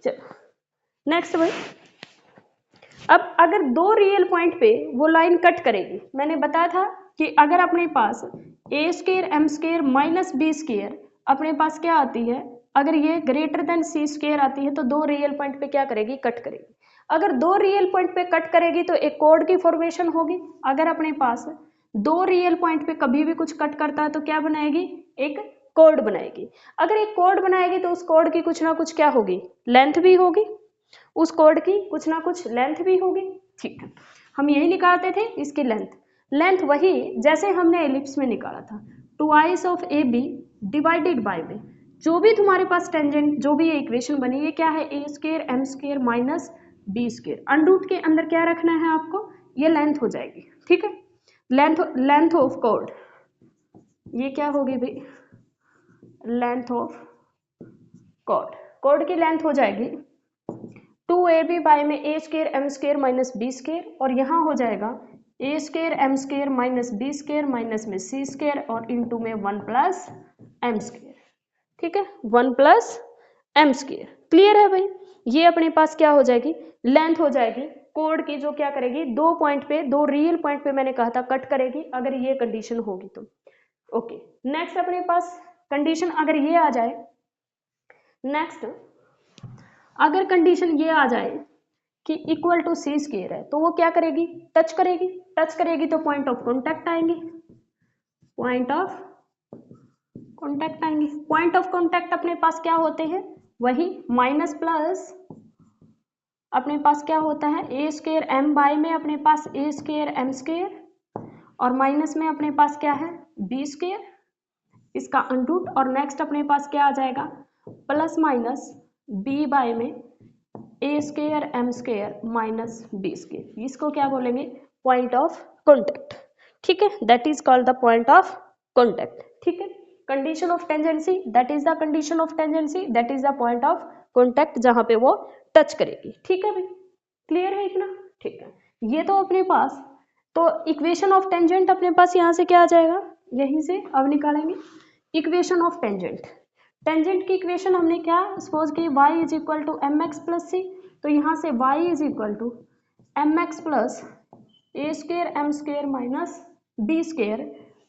चलो नेक्स्ट भाई, अब अगर दो रियल पॉइंट पे वो लाइन कट करेगी, मैंने बताया था कि अगर अपने पास ए square M square minus B square अपने पास क्या आती है, अगर ये ग्रेटर देन सी स्केयर आती है तो दो रियल पॉइंट पे क्या करेगी, कट करेगी। अगर दो रियल पॉइंट पे कट करेगी तो एक कोड की फॉर्मेशन होगी। अगर अपने पास दो रियल पॉइंट पे कभी भी कुछ कट करता है तो क्या बनाएगी, एक कोड बनाएगी। अगर एक कोड बनाएगी तो उस कोड की कुछ ना कुछ क्या होगी, लेंथ भी होगी, उस कोड की कुछ ना कुछ लेंथ भी होगी। ठीक है, हम यही निकालते थे इसकी लेंथ वही जैसे हमने एलिप्स में निकाला था, twice of a b divided by में, जो भी तुम्हारे पास टेंजेंट, जो भी ये इक्वेशन बनी है क्या है, a square M square minus B square, under root के अंदर क्या रखना है आपको, ये लेंथ हो जाएगी। ठीक है, लेंथ ऑफ कोड, ये क्या होगी भाई, लेंथ ऑफ कोड की लेंथ हो जाएगी 2ab बाय में a square M square minus B square, और यहाँ हो जाएगा a square M square minus B square minus में सी स्केयर और इनटू में 1 प्लस एम स्केयर। ठीक है, 1 प्लस एम स्केयर। क्लियर है भाई, ये अपने पास क्या हो जाएगी, लेंथ हो जाएगी कोड की, जो क्या करेगी, दो पॉइंट पे, दो रियल पॉइंट पे मैंने कहा था कट करेगी, अगर ये कंडीशन होगी तो। ओके, नेक्स्ट अपने पास कंडीशन अगर ये आ जाए, नेक्स्ट अगर कंडीशन ये आ जाए कि इक्वल टू सी स्केयर है, तो वो क्या करेगी, टच करेगी तो पॉइंट ऑफ कांटेक्ट आएंगे, पॉइंट ऑफ कांटेक्ट अपने पास क्या होते हैं, वही माइनस प्लस अपने पास क्या होता है, ए स्केयर एम बाय में अपने पास ए स्केयर एम स्केयर, और माइनस में अपने पास क्या है, बी स्केयर, इसका अंडरूट, और नेक्स्ट अपने पास क्या आ जाएगा, प्लस माइनस बी बाय में a square M square minus B square, इसको क्या बोलेंगे, पॉइंट ऑफ कॉन्टेक्ट। ठीक है, that is called the point of contact. ठीक है, condition of tangency, that is the condition of tangency, that is the point of contact जहां पे वो टच करेगी। ठीक है भाई, क्लियर है इतना। ठीक है, ये तो अपने पास, तो इक्वेशन ऑफ टेंजेंट अपने पास यहाँ से क्या आ जाएगा, यहीं से अब निकालेंगे इक्वेशन ऑफ टेंजेंट की इक्वेशन हमने क्या सपोज की, y is equal to M x plus c, तो यहाँ से y is equal to M x plus a square M square minus B square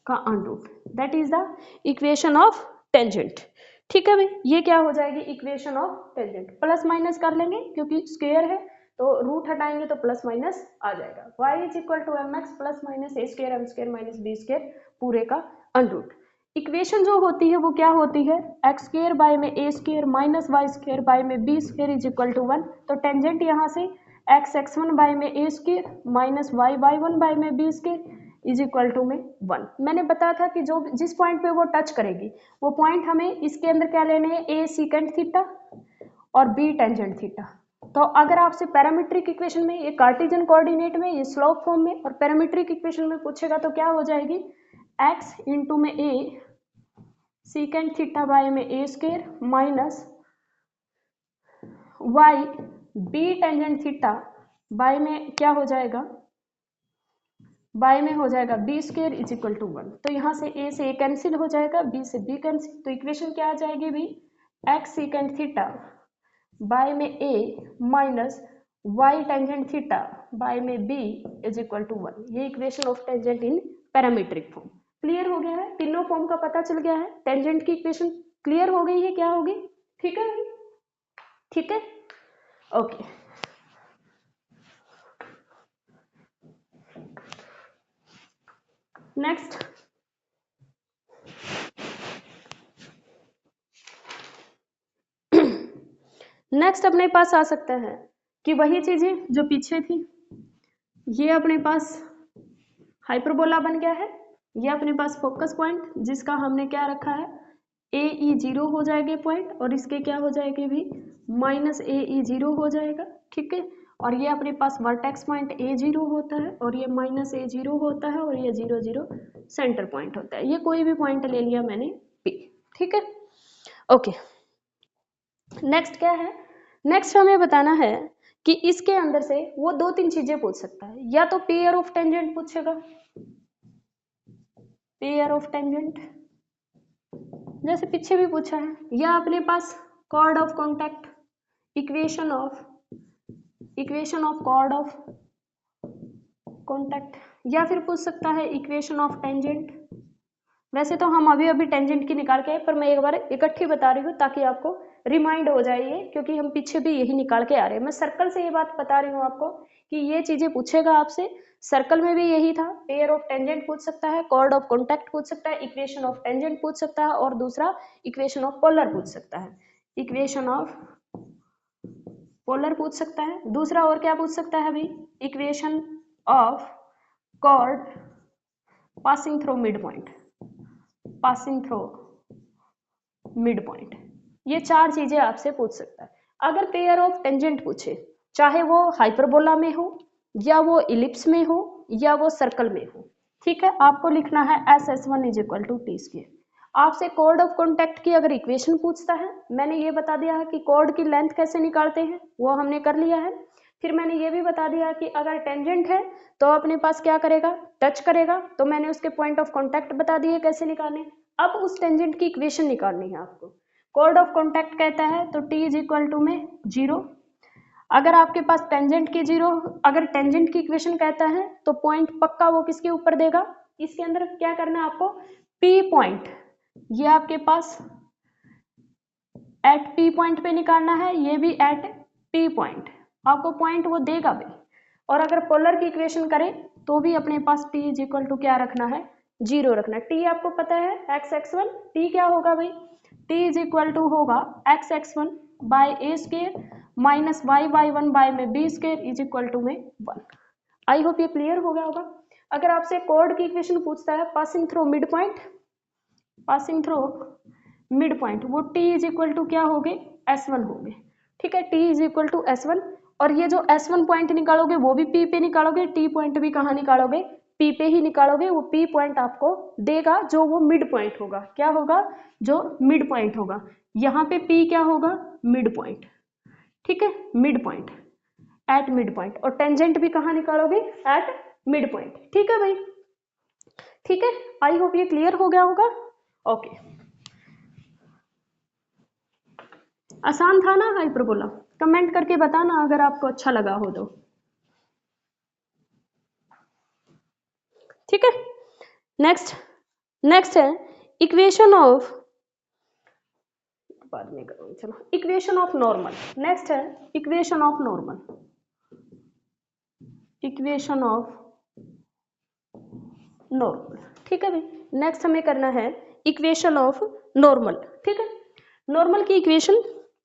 का under root, that is the equation of tangent. ठीक है भाई, ये क्या हो जाएगी, equation of tangent, plus minus कर लेंगे क्योंकि स्केयर है तो रूट हटाएंगे तो प्लस माइनस आ जाएगा, y is equal to M x plus minus a square M square minus B square पूरे का अंडरूट। इक्वेशन जो होती है वो क्या होती है, एक्स स्केयर बाय में a square minus y square by में B square is equal to 1, तो टेंजेंट यहाँ से एक्स x1 बाय में a square minus y y1 by में B square is equal to में 1। मैंने बताया था कि जो जिस पॉइंट पे वो टच करेगी वो पॉइंट हमें इसके अंदर क्या लेने हैं, ए सीकेंट थीटा और बी टेंजेंट थीटा। तो अगर आपसे पैरामीट्रिक इक्वेशन में, ये कार्टेशियन कोऑर्डिनेट में, ये स्लोप फॉर्म में, और पैरामीट्रिक इक्वेशन में पूछेगा तो क्या हो जाएगी, x इंटू में ए सीकेंट थीटा बाय में a square minus y b tangent theta by में क्या हो जाएगा, बाय में हो जाएगा b square is equal to 1। तो यहाँ से ए कैंसिल हो जाएगा, बी से बी कैंसिल, तो इक्वेशन क्या आ जाएगी भी, एक्स सीकेंट थीटा बाय में a minus y tangent theta by में बी इज इक्वल टू 1। ये equation of tangent in parametric form. Clear हो गया है, तीनों फॉर्म का पता चल गया है, टेंजेंट की इक्वेशन क्लियर हो गई है, क्या होगी, ठीक है, ठीक है, ओके। नेक्स्ट नेक्स्ट अपने पास आ सकता है कि वही चीजें जो पीछे थी, ये अपने पास हाइपरबोला बन गया है, ये अपने पास फोकस पॉइंट जिसका हमने क्या रखा है, ए ई जीरो हो जाएगा पॉइंट, और इसके क्या हो जाएंगे भी, माइनस ए ई जीरो हो जाएगा, ठीक है। और ये अपने पास वर्टेक्स पॉइंट ए जीरो होता है, और ये माइनस ए जीरो होता है, और ये 0 0 सेंटर पॉइंट होता है। ये कोई भी पॉइंट ले लिया मैंने पी, ठीक है, ओके। नेक्स्ट क्या है, नेक्स्ट हमें बताना है कि इसके अंदर से वो 2-3 चीजें पूछ सकता है, या तो पेयर ऑफ टेंजेंट पूछेगा, पेयर ऑफ टेंजेंट जैसे पीछे भी पूछा है, या अपने पास chord of contact, equation of chord of contact, या फिर पूछ सकता है इक्वेशन ऑफ टेंजेंट। वैसे तो हम अभी टेंजेंट की निकाल के आए, पर मैं एक बार इकट्ठी बता रही हूँ ताकि आपको रिमाइंड हो जाए ये, क्योंकि हम पीछे भी यही निकाल के आ रहे हैं। मैं सर्कल से ये बात बता रही हूँ आपको कि ये चीजें पूछेगा आपसे, सर्कल में भी यही था, पेयर ऑफ टेंजेंट पूछ सकता है, कॉर्ड ऑफ कॉन्टैक्ट पूछ सकता है, इक्वेशन ऑफ टेंजेंट पूछ सकता है, और दूसरा इक्वेशन ऑफ पोलर पूछ सकता है, इक्वेशन ऑफ पोलर पूछ सकता है। दूसरा और क्या पूछ सकता है अभी, equation of cord passing through mid point, passing through mid point. ये 4 चीजें आपसे पूछ सकता है। अगर पेयर ऑफ टेंजेंट पूछे, चाहे वो हाइपरबोला में हो, या वो इलिप्स में हो, या वो सर्कल में हो, ठीक है, आपको लिखना है SS1 is equal to t square. आपसे कॉर्ड ऑफ कॉन्टैक्ट की अगर इक्वेशन पूछता है, मैंने ये बता दिया है कि कॉर्ड की लेंथ कैसे निकालते हैं, वो हमने कर लिया है। फिर मैंने ये भी बता दिया कि अगर टेंजेंट है तो अपने पास क्या करेगा, टच करेगा, तो मैंने उसके पॉइंट ऑफ कॉन्टैक्ट बता दिए कैसे निकालने। अब उस टेंजेंट की इक्वेशन निकालनी है आपको। कॉर्ड ऑफ कॉन्टैक्ट कहता है तो t इज इक्वल टू में 0। अगर आपके पास टेंजेंट की 0, अगर टेंजेंट की इक्वेशन कहता है तो पॉइंट पक्का वो किसके ऊपर देगा, इसके अंदर क्या करना है आपको, P पॉइंट, ये आपके पास एट P पॉइंट पे निकालना है, ये भी एट P पॉइंट, आपको पॉइंट वो देगा भी। और अगर पोलर की इक्वेशन करें तो भी अपने पास t इज इक्वल टू क्या रखना है, 0 रखना है। t आपको पता है x(x1), t क्या होगा भाई, t इज इक्वल टू होगा x(x1) by A square minus y(y1) by में b square is equal to में 1। आई होप ये क्लियर हो गया होगा। अगर आपसे कॉर्ड की इक्वेशन पूछता है passing through mid point, passing through mid point, वो t इज इक्वल टू क्या हो गए, S1 हो गए, ठीक है, t is equal to S1। और ये जो S1 पॉइंट निकालोगे वो भी P पे निकालोगे, T पॉइंट भी कहाँ निकालोगे, P पे ही निकालोगे। वो P पॉइंट आपको देगा जो वो मिड पॉइंट होगा, क्या होगा, जो मिड पॉइंट होगा। यहाँ पे P क्या होगा, मिड पॉइंट, ठीक है, mid point, at mid point. और टेंजेंट भी कहाँ निकालोगे, एट मिड पॉइंट, ठीक है भाई, ठीक है। आई होप ये क्लियर हो गया होगा, ओके। आसान था ना हाइपरबोला, कमेंट करके बताना अगर आपको अच्छा लगा हो तो, ठीक है। नेक्स्ट है इक्वेशन ऑफ, बाद में करूँगी, चलो, इक्वेशन ऑफ नॉर्मल। नेक्स्ट है equation of normal, equation of normal, ठीक है भाई। नेक्स्ट हमें करना है इक्वेशन ऑफ नॉर्मल, ठीक है। नॉर्मल की इक्वेशन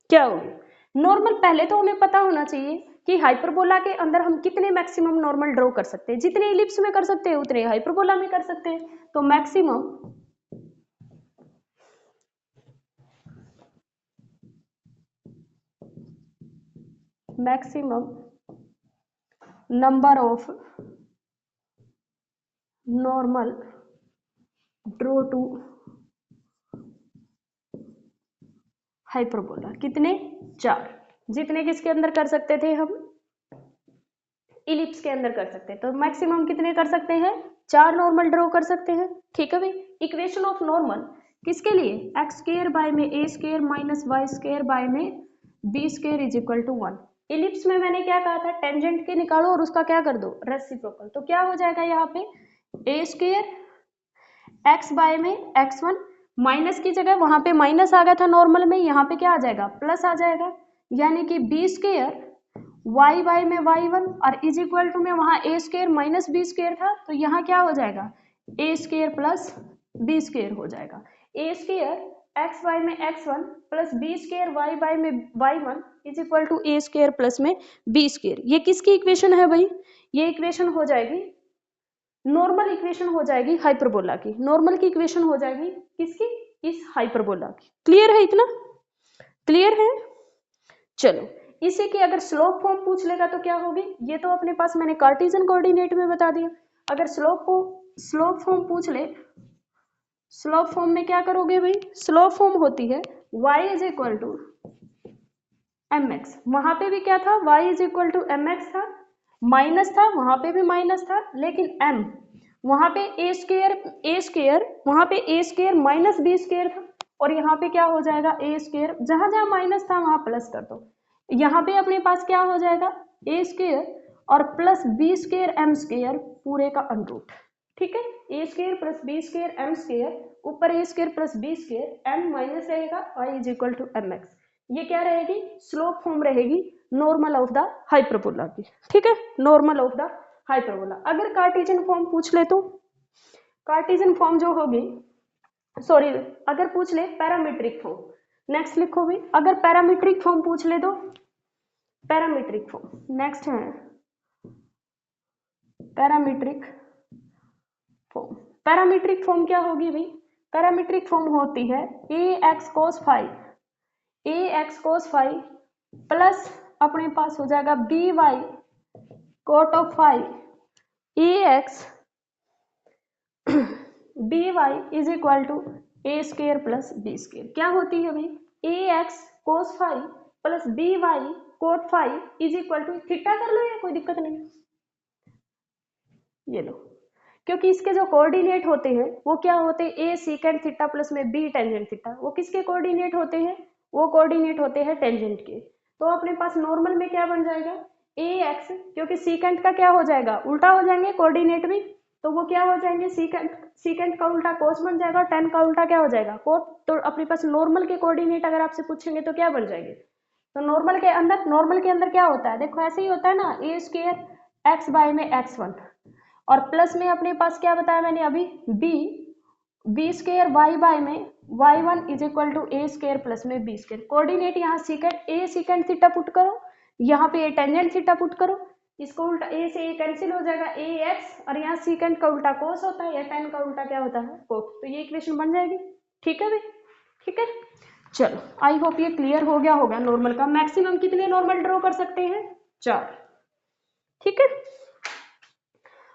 क्या होगी, नॉर्मल पहले तो हमें पता होना चाहिए कि हाइपरबोला के अंदर हम कितने मैक्सिमम नॉर्मल ड्रॉ कर सकते हैं। जितने इलिप्स में कर सकते हैं उतने हाइपरबोला में कर सकते हैं। तो maximum number of normal draw two hyperbola कितने, 4। जितने किसके अंदर कर सकते थे हम, इलिप्स के अंदर कर सकते हैं। तो मैक्सिमम कितने कर सकते हैं, 4 नॉर्मल ड्रॉ कर सकते हैं। ठीक है भाई, इक्वेशन ऑफ नॉर्मल किसके लिए, एक्स स्क्वायर बाय में ए square minus Y square by में B square is equal to 1। Ellipse में मैंने क्या कहा था, टेंजेंट के निकालो और उसका क्या कर दो, रेसिप्रोकल। तो क्या हो जाएगा यहाँ पे, ए स्क्वायर एक्स बाय में x1 माइनस की जगह वहां पे माइनस आ गया था नॉर्मल में, यहाँ पे क्या आ जाएगा, प्लस आ जाएगा, यानी कि बी स्क्वायर y बाय में y1 और इज इक्वल टू में वहां a square minus b square था, तो यहाँ क्या हो जाएगा, a square plus b square हो जाएगा। a स्क्वायर एक्स बाय में x1 plus b square y by में y1 is equal to a square plus में बी स्क्वायर। ये किसकी इक्वेशन है भाई, ये इक्वेशन हो जाएगी नॉर्मल इक्वेशन हो जाएगी हाइपरबोला की। नॉर्मल की इक्वेशन हो जाएगी किसकी, इस हाइपरबोला की। क्लियर है, इतना क्लियर है। चलो इसी की अगर स्लोप फॉर्म पूछ लेगा तो क्या होगी, ये तो अपने पास मैंने कार्टेशियन कोऑर्डिनेट में बता दिया। अगर स्लोप फॉर्म पूछ ले, स्लोप फॉर्म में क्या करोगे भाई, स्लोप फॉर्म होती है y is equal to mx। वहां पे भी क्या था, y is equal to mx था, माइनस था, वहां पे भी माइनस था, लेकिन m वहां पे a स्क्वायर वहां पे a square minus b square था, और यहाँ पे क्या हो जाएगा, a स्क्वायर जहां जहां माइनस था वहां प्लस कर दो। यहाँ पे अपने पास क्या हो जाएगा, a स्क्वायर और plus b square m square पूरे का अंडरूट। ठीक है, a square plus b square m square, ऊपर a square plus b square, m minus रहेगा, y is equal to mx। ये क्या रहेगी, स्लोप फॉर्म रहेगी नॉर्मल ऑफ द हाइपरबोला की। ठीक है, नॉर्मल ऑफ द हाइपरबोला। अगर कार्टेशियन फॉर्म पूछ ले तो कार्टेशियन फॉर्म जो होगी, सॉरी अगर पूछ ले पैरामीट्रिक फॉर्म, नेक्स्ट लिखो भी, अगर पैरामीट्रिक फॉर्म पूछ ले तो पैरामीट्रिक फॉर्म नेक्स्ट है पैरामीट्रिक फॉर्म। पैरामीट्रिक फॉर्म क्या होगी भाई, पैरामीट्रिक फॉर्म होती है ax cos फाई प्लस अपने पास हो जाएगा by cot of phi ax by is equal to a square plus b square. क्या होती है भाई, ax cos phi plus by cot phi is equal to, theta कर लो या कोई दिक्कत नहीं, ये लो, क्योंकि इसके जो कोऑर्डिनेट होते हैं वो क्या होते हैं, a सीकेंट थीटा प्लस में b टेंजेंट थीटा। वो किसके कोऑर्डिनेट होते हैं, वो कोऑर्डिनेट होते हैं टेंजेंट के। तो अपने पास नॉर्मल में क्या बन जाएगा, ax, क्योंकि सीकेंट का क्या हो जाएगा, उल्टा हो जाएंगे कोऑर्डिनेट भी, तो वो क्या हो जाएंगे, सीकेंट का उल्टा कोस बन जाएगा, टेन का उल्टा क्या हो जाएगा, कोट। तो अपने पास नॉर्मल के कोऑर्डिनेट अगर आपसे पूछेंगे तो क्या बन जाएंगे, तो नॉर्मल के अंदर क्या होता है, देखो ऐसे ही होता है ना, a स्क्वायर एक्स बाय में x1 और प्लस में अपने पास क्या बताया मैंने अभी, b स्क्वायर y बाय में y1 is equal to a square plus में b स्क्वायर। कोऑर्डिनेट यहाँ a सीकेंट थीटा पुट करो, यहाँ पे a टेंजेंट थीटा पुट करो, इसको उल्टा a से a कैंसिल हो जाएगा, ax, और यहाँ सीकेंट का उल्टा कोस होता है या टेन का उल्टा क्या होता है, कोट। तो ये इक्वेशन बन जाएगी। ठीक है भाई, ठीक है। चलो आई होप ये क्लियर हो गया होगा। नॉर्मल का मैक्सिमम कितने नॉर्मल ड्रॉ कर सकते हैं, 4। ठीक है,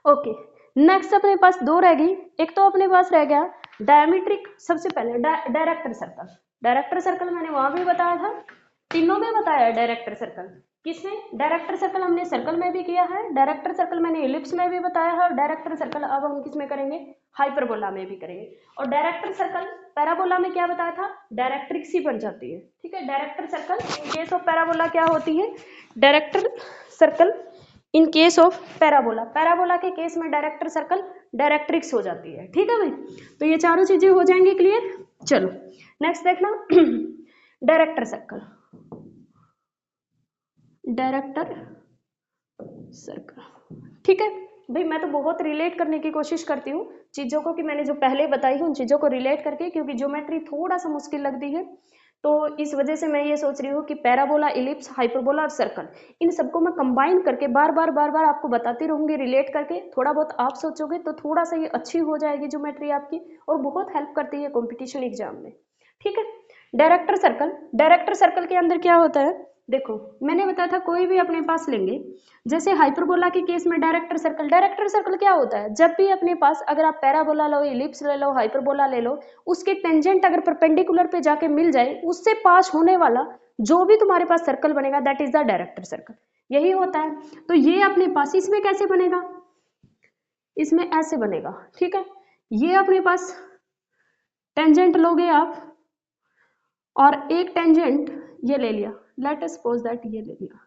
ओके। नेक्स्ट अपने पास 2 रह गई। एक तो अपने पास रह गया डायमीट्रिक, सबसे पहले डायरेक्टर सर्कल। डायरेक्टर सर्कल मैंने वहां भी बताया था, तीनों में बताया है डायरेक्टर सर्कल। किसमें, डायरेक्टर सर्कल हमने सर्कल में भी किया है, डायरेक्टर सर्कल मैंने इलिप्स में भी बताया है, और डायरेक्टर सर्कल अब हम किसमें करेंगे, हाइपरबोला में भी करेंगे। और डायरेक्टर सर्कल पैराबोला में क्या बताया था, डायरेक्ट्रिक्स ही बन जाती है। ठीक है, director circle in case of parabola क्या होती है, director circle in case of parabola, parabola के केस में डायरेक्टर सर्कल डायरेक्ट्रिक्स हो जाती है। ठीक है भाई, तो ये चारों चीजें हो जाएंगी क्लियर। चलो नेक्स्ट देखना डायरेक्टर सर्कल, डायरेक्टर सर्कल। ठीक है भाई, मैं तो बहुत रिलेट करने की कोशिश करती हूँ चीज़ों को, कि मैंने जो पहले बताई है उन चीज़ों को रिलेट करके, क्योंकि ज्योमेट्री थोड़ा सा मुश्किल लगती है, तो इस वजह से मैं ये सोच रही हूँ कि पैराबोला, इलिप्स, हाइपरबोला और सर्कल, इन सबको मैं कंबाइन करके बार बार आपको बताती रहूँगी रिलेट करके। थोड़ा बहुत आप सोचोगे तो थोड़ा सा ये अच्छी हो जाएगी ज्योमेट्री आपकी, और बहुत हेल्प करती है कॉम्पिटिशन एग्जाम में। ठीक है, डायरेक्टर सर्कल, डायरेक्टर सर्कल के अंदर क्या होता है, देखो मैंने बताया था कोई भी अपने पास लेंगे, जैसे हाइपरबोला के केस में डायरेक्टर सर्कल क्या होता है, जब भी अपने पास अगर आप पैराबोला लो, इलिप्स ले लो, हाइपरबोला ले लो, उसके टेंजेंट अगर परपेंडिकुलर पे जाके मिल जाए, उससे पास होने वाला जो भी तुम्हारे पास सर्कल बनेगा that is the director circle. यही होता है। तो ये अपने पास इसमें कैसे बनेगा, इसमें ऐसे बनेगा, ठीक है। ये अपने पास टेंजेंट लोगे आप, और एक टेंजेंट ये ले लिया, लेट अस सपोज दैट ये ले लिया,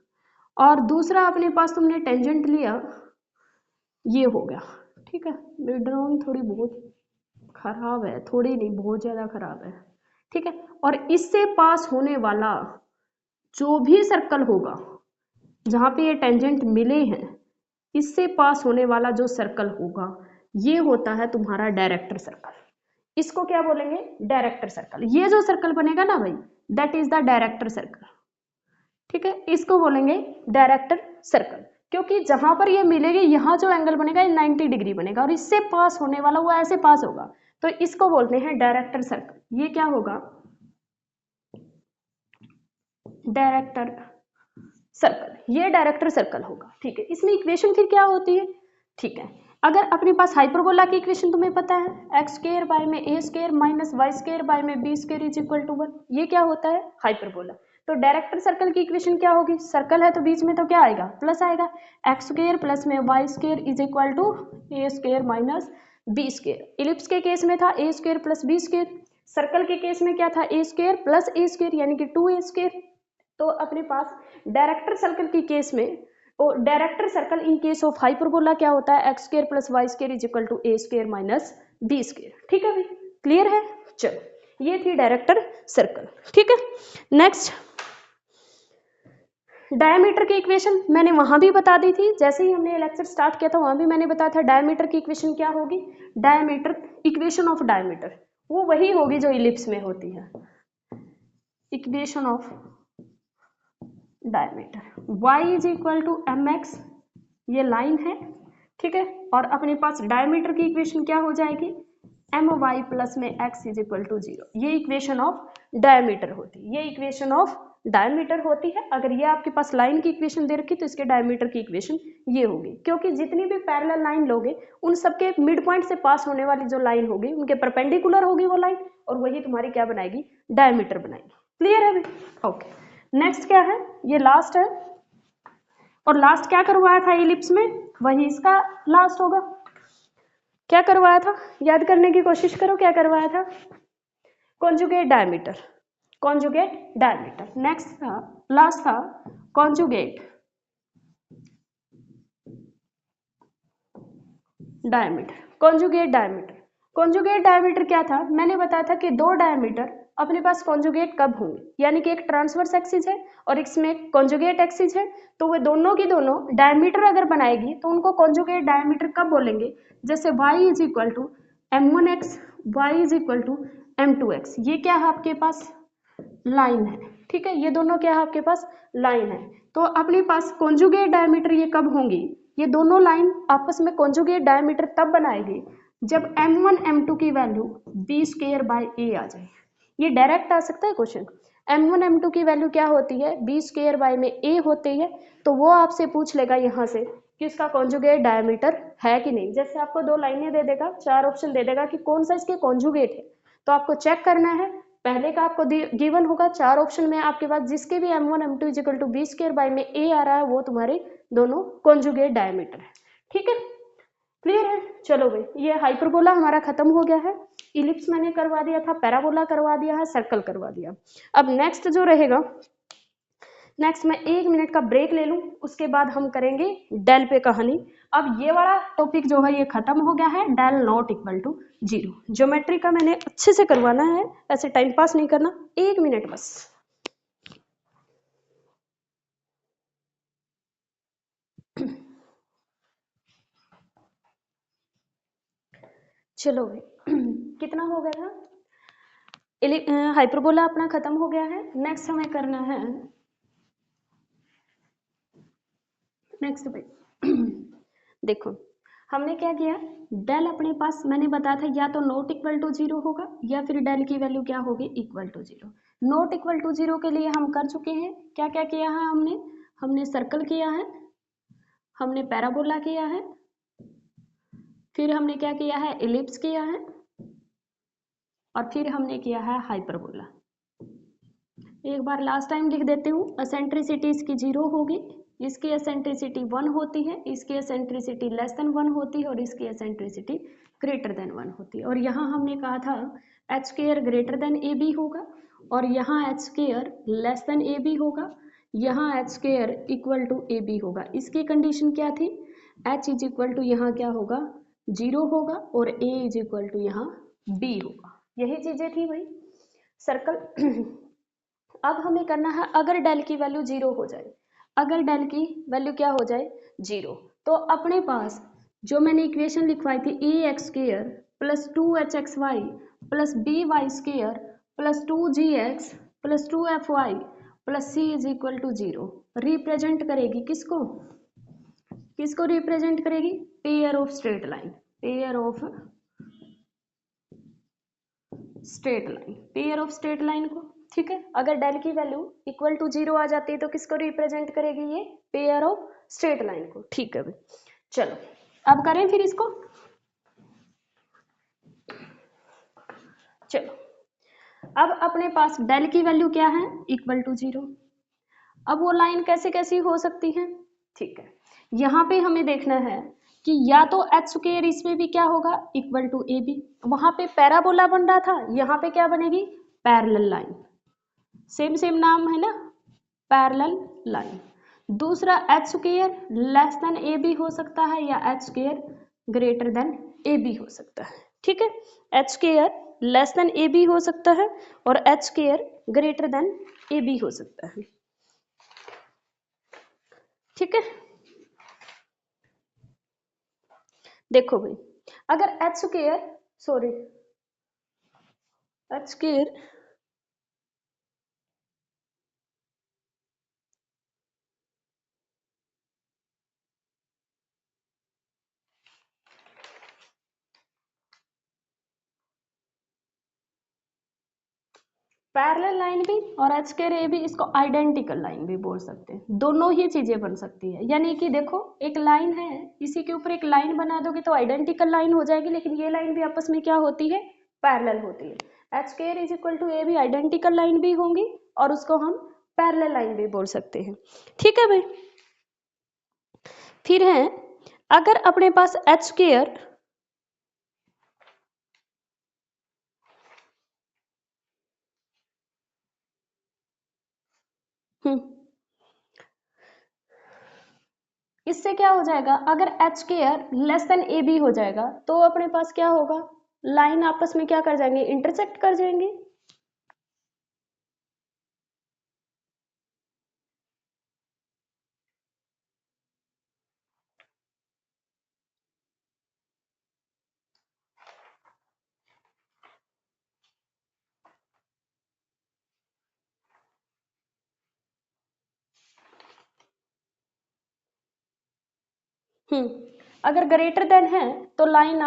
और दूसरा अपने पास तुमने टेंजेंट लिया, ये हो गया, ठीक है। मेरी ड्राइंग थोड़ी बहुत खराब है, थोड़ी नहीं बहुत ज़्यादा खराब है, ठीक है। और इससे पास होने वाला जो भी सर्कल होगा जहाँ पे ये टेंजेंट मिले हैं, इससे पास होने वाला जो सर्कल होगा ये होता है तुम्हारा डायरेक्टर सर्कल। इसको क्या बोलेंगे, डायरेक्टर सर्कल। ये जो सर्कल बनेगा ना भाई, that is the director circle, ठीक है। इसको बोलेंगे डायरेक्टर सर्कल, क्योंकि जहां पर ये मिलेगी यहाँ जो एंगल बनेगा ये 90 डिग्री बनेगा, और इससे पास होने वाला वो ऐसे पास होगा, तो इसको बोलते हैं डायरेक्टर सर्कल। ये क्या होगा, डायरेक्टर सर्कल, ये डायरेक्टर सर्कल होगा, ठीक है। इसमें इक्वेशन फिर क्या होती है, ठीक है। अगर अपने पास हाइपरबोला की इक्वेशन तुम्हें पता है, एक्स स्क्वायर बाय में ए square minus Y square by में B square is equal to 1, ये क्या होता है, हाइपरबोला। तो डायरेक्टर सर्कल की इक्वेशन क्या होगी, सर्कल है तो बीच में तो क्या आएगा, प्लस आएगा, एक्स स्क्वायर प्लस में y square is equal to a square minus b square. Ellipse के केस में था a square plus b square, circle के केस में क्या था, a square plus a square यानी कि 2a स्क्वायर। तो अपने पास डायरेक्टर सर्कल की केस में, और director circle in case of hyperbola क्या होता है, x square plus Y square is equal to a square minus b square, ठीक है भाई, क्लियर है। चलो ये थी डायरेक्टर सर्कल, ठीक है। नेक्स्ट डायमीटर की इक्वेशन मैंने वहां भी बता दी थी, जैसे ही हमने लेक्चर स्टार्ट किया था वहां भी मैंने बताया था डायमीटर की इक्वेशन क्या होगी, डायमीटर इक्वेशन ऑफ डायमीटर वो वही होगी जो इलिप्स में होती है, equation of diameter y is equal to M x, ये लाइन है, ठीक है। और अपने पास डायमीटर की इक्वेशन क्या हो जाएगी, एम वाई प्लस में x इज इक्वल टू 0, ये इक्वेशन ऑफ डायमीटर होती है, ये इक्वेशन ऑफ डायमीटर होती है। अगर ये आपके पास लाइन की इक्वेशन दे रखी तो इसके डायमीटर की इक्वेशन ये होगी, क्योंकि जितनी भी पैरेलल लाइन लोगे उन सबके मिड पॉइंट से पास होने वाली जो लाइन होगी उनके परपेंडिकुलर होगी वो लाइन, और वही तुम्हारी क्या बनाएगी, डायमीटर बनाएगी, क्लियर है भाई, ओके। नेक्स्ट क्या है, ये लास्ट है, और लास्ट क्या करवाया था इलिप्स में, वही इसका लास्ट होगा। क्या करवाया था, याद करने की कोशिश करो, क्या करवाया था, conjugate diameter, conjugate diameter. Next था, लास्ट था conjugate diameter, conjugate diameter. Conjugate diameter क्या था, मैंने बताया था कि दो डायमीटर अपने पास कॉन्जुगेट कब होंगे, यानी कि एक ट्रांसवर्स एक्सिस है और इसमें कॉन्जुगेट एक्सिस है, तो वे दोनों की दोनों डायमीटर अगर बनाएगी तो उनको कॉन्जुगेट डायमीटर कब बोलेंगे, जैसे y is equal to m1x, y is equal to m2x, ये क्या है आपके पास, लाइन है, ठीक है। ये दोनों क्या है आपके पास, लाइन है। तो अपने पास कॉन्जुगेट डायमीटर ये कब होंगी, ये दोनों लाइन आपस में कॉन्जुगेट डायमीटर तब बनाएगी जब m1 m2 की value b square by a आ जाए। ये डायरेक्ट आ सकता है क्वेश्चन, m1 m2 की वैल्यू क्या होती है, b स्क्वायर बाय में a होती है, तो वो आपसे पूछ लेगा यहाँ से कि इसका कॉन्जुगेट डायमीटर है कि नहीं। जैसे आपको दो लाइनें दे देगा, चार ऑप्शन दे देगा कि कौन सा इसके कॉन्जुगेट है, तो आपको चेक करना है, पहले का आपको गिवन होगा चार ऑप्शन में आपके पास जिसके भी m1 m2 equal to b square by में a आ रहा है वो तुम्हारे दोनों कॉन्जुगेट डायमीटर है, ठीक है, क्लियर है। चलो भाई, ये हाइपरबोला हमारा खत्म हो गया है, इलिप्स मैंने करवा दिया था, पैराबोला करवा दिया है, सर्कल करवा दिया। अब नेक्स्ट जो रहेगा, नेक्स्ट मैं 1 मिनट का ब्रेक ले लूं, उसके बाद हम करेंगे डेल पे कहानी। अब ये वाला टॉपिक जो है ये खत्म हो गया है, del not equal to 0। Geometry का मैंने अच्छे से करवाना है, ऐसे टाइम पास नहीं करना, 1 मिनट बस। चलो कितना हो गया था, हाइपरबोला अपना खत्म हो गया है। नेक्स्ट हमें करना है, नेक्स्ट भाई देखो हमने क्या किया, डेल अपने पास मैंने बताया था या तो नॉट इक्वल टू 0 होगा या फिर डेल की वैल्यू क्या होगी, equal to 0। Not equal to 0 के लिए हम कर चुके हैं, क्या क्या किया है हमने, हमने सर्कल किया है, हमने पैराबोला किया है, फिर हमने क्या किया है, इलिप्स किया है, और फिर हमने किया है हाइपरबोला। एक बार लास्ट टाइम लिख देती हूँ, एसेंट्रिसिटी इसकी 0 होगी, इसकी एसेंट्रिसिटी 1 होती है, इसकी एसेंट्रिसिटी लेस देन 1 होती है और इसकी एसेंट्रिसिटी ग्रेटर देन 1 होती है। और यहाँ हमने कहा था h square greater than a b होगा और यहाँ h square less than a b होगा, यहाँ h square equal to a b होगा। इसकी कंडीशन क्या थी, एच इज इक्वल टू यहाँ क्या होगा 0 होगा और ए इज इक्वल टू यहाँ बी होगा। यही चीजें थी भाई सर्कल। अब हमें करना है अगर डेल की वैल्यू 0 हो जाए, अगर डेल की वैल्यू क्या हो जाए 0, तो अपने पास जो मैंने इक्वेशन लिखवाई थी a x square plus 2hxy plus b y square plus 2gx plus 2fy plus c is equal to 0 represent करेगी किसको, किसको रिप्रेजेंट करेगी, pair of straight line, pair of straight line, pair of straight line को। ठीक है, अगर डेल की वैल्यू इक्वल टू 0 आ जाती है तो किसको रिप्रेजेंट करेगी, ये पेयर ऑफ स्ट्रेट लाइन को। ठीक है भाई, चलो अब करें फिर इसको। चलो अब अपने पास डेल की वैल्यू क्या है इक्वल टू 0। अब वो लाइन कैसे कैसी हो सकती है, ठीक है, यहाँ पे हमें देखना है कि या तो एच स्क्वायर इसमें भी क्या होगा इक्वल टू ए बी, वहां पे पैराबोला बन रहा था, यहाँ पे क्या बनेगी पैरेलल लाइन, सेम सेम नाम है ना पैरेलल लाइन। दूसरा h square less than a b हो सकता है या h square greater than a b हो सकता है। ठीक है, h square less than a b हो सकता है और h square greater than a b हो सकता है। ठीक है, देखो भाई अगर h square h square parallel line भी और एच स्क्वायर ए भी, इसको आइडेंटिकल लाइन भी बोल सकते हैं, दोनों ही चीजें बन सकती है। यानी कि देखो एक लाइन है, इसी के ऊपर एक लाइन बना दोगे तो आइडेंटिकल लाइन हो जाएगी, लेकिन ये लाइन भी आपस में क्या होती है पैरेलल होती है। H square is equal to a भी आइडेंटिकल लाइन भी होंगी और उसको हम पैरेलल लाइन भी बोल सकते हैं। ठीक है भाई, फिर है अगर अपने पास एच स्क्वायर इससे क्या हो जाएगा, अगर h square less than a b हो जाएगा तो अपने पास क्या होगा, लाइन आपस में क्या कर जाएंगे इंटरसेक्ट कर जाएंगे। अगर ग्रेटर देन है तो लाइन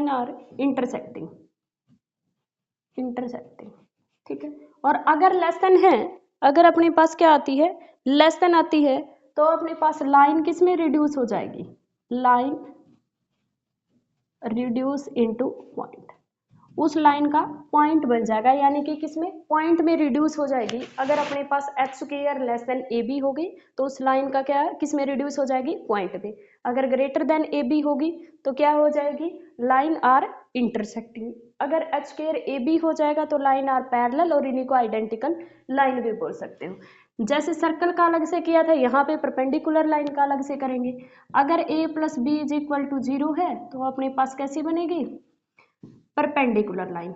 आर इंटरसेक्टिंग, ठीक है। और अगर लेस देन है, अगर अपने पास क्या आती है लेस देन आती है तो अपने पास लाइन किस में रिड्यूस हो जाएगी, लाइन रिड्यूस इनटू पॉइंट, उस लाइन का पॉइंट बन जाएगा, यानी कि किसमें पॉइंट में रिड्यूस हो जाएगी। अगर अपने पास h square less than a b होगी तो उस लाइन का क्या किस में रिड्यूस हो जाएगी पॉइंट में। अगर ग्रेटर देन ए बी होगी तो क्या हो जाएगी लाइन आर इंटरसेक्टिंग। अगर एच स्क्वायर ए बी हो जाएगा तो लाइन आर पैरेलल और इन्हीं को आइडेंटिकल लाइन भी बोल सकते हो। जैसे सर्कल का अलग से किया था, यहाँ पे परपेंडिकुलर लाइन का अलग से करेंगे। अगर a plus b is equal to 0 है तो अपने पास कैसी बनेगी परपेंडिकुलर लाइन,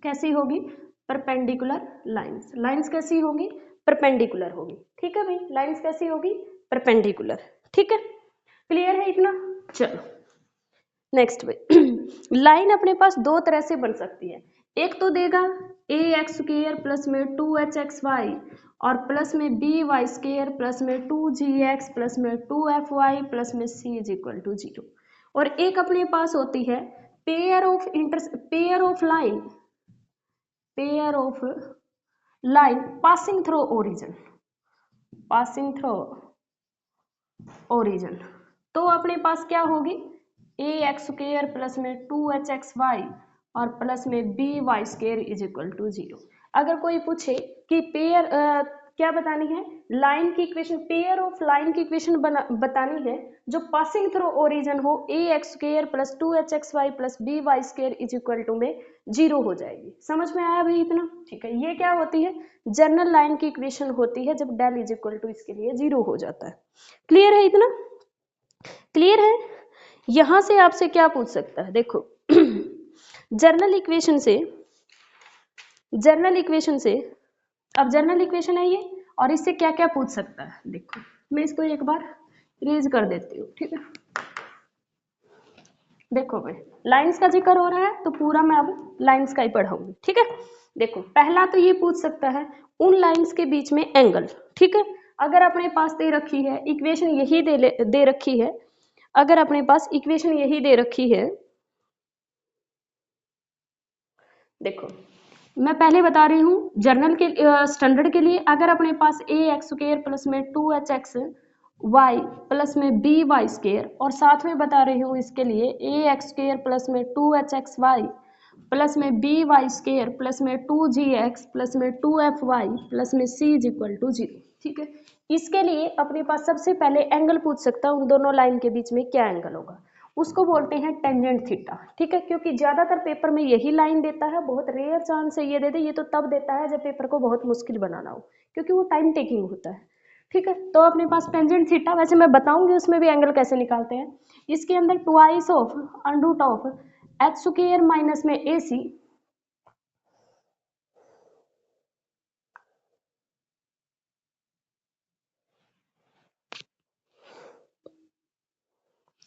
कैसी होगी परपेंडिकुलर लाइंस, लाइंस कैसी होगी परपेंडिकुलर होगी। ठीक है भाई, लाइंस कैसी होगी परपेंडिकुलर। ठीक है, क्लियर है इतना। चलो नेक्स्ट भाई लाइन अपने पास दो तरह से बन सकती है, एक तो देगा ए एक्स स्क्वायर प्लस में 2hxy और प्लस में बी वाई स्क्वायर प्लस में 2gx प्लस में 2fy प्लस में c इज इक्वल टू 0। और एक अपने पास होती है pair of line passing through origin, तो अपने पास क्या होगी ए एक्स स्क्वायर प्लस में 2hxy और प्लस में b y square is equal to 0। अगर कोई पूछे कि पेयर क्या बतानी है, लाइन की इक्वेशन, पेयर ऑफ लाइन की इक्वेशन बतानी है जो पासिंग थ्रू ओरिजिन हो a x square plus 2hxy plus b y square is equal to में 0 हो जाएगी। समझ में आया भाई इतना? ठीक है, ये क्या होती है, जनरल लाइन की इक्वेशन होती है जब डेल इज इक्वल टू इसके लिए 0 हो जाता है। क्लियर है इतना? क्लियर है? यहां से आपसे क्या पूछ सकता है, देखो जर्नल इक्वेशन से, अब जर्नल इक्वेशन है ये, और इससे क्या क्या पूछ सकता है, देखो मैं इसको एक बार रेज कर देती हूँ, ठीक है। देखो भाई लाइंस का जिक्र हो रहा है तो पूरा मैं अब लाइंस का ही पढ़ाऊंगी, ठीक है। देखो पहला तो ये पूछ सकता है उन लाइंस के बीच में एंगल, ठीक है। अगर अपने पास दे रखी है इक्वेशन यही दे रखी है, अगर अपने पास इक्वेशन यही दे रखी है, देखो मैं पहले बता रही हूँ जर्नल के स्टैंडर्ड के लिए, अगर अपने पास ए एक्स स्क्वायर प्लस में 2hx वाई प्लस में बी वाई स्क्वायर, और साथ में बता रही हूँ इसके लिए ए एक्स स्क्वायर प्लस में 2hx वाई प्लस में बी वाई स्क्वायर प्लस में 2gx प्लस में 2fy प्लस में c इज इक्वल टू 0, ठीक है। इसके लिए अपने पास सबसे पहले एंगल पूछ सकता है, उन दोनों लाइन के बीच में क्या एंगल होगा, उसको बोलते हैं टेंजेंट थीटा, ठीक है। क्योंकि ज्यादातर पेपर में यही लाइन देता है, बहुत रेयर चांस है ये दे दे, ये तो तब देता है जब पेपर को बहुत मुश्किल बनाना हो, क्योंकि वो टाइम टेकिंग होता है, ठीक है। तो अपने पास टेंजेंट थीटा, वैसे मैं बताऊंगी उसमें भी एंगल कैसे निकालते हैं। इसके अंदर twice of under root of H square minus में a c,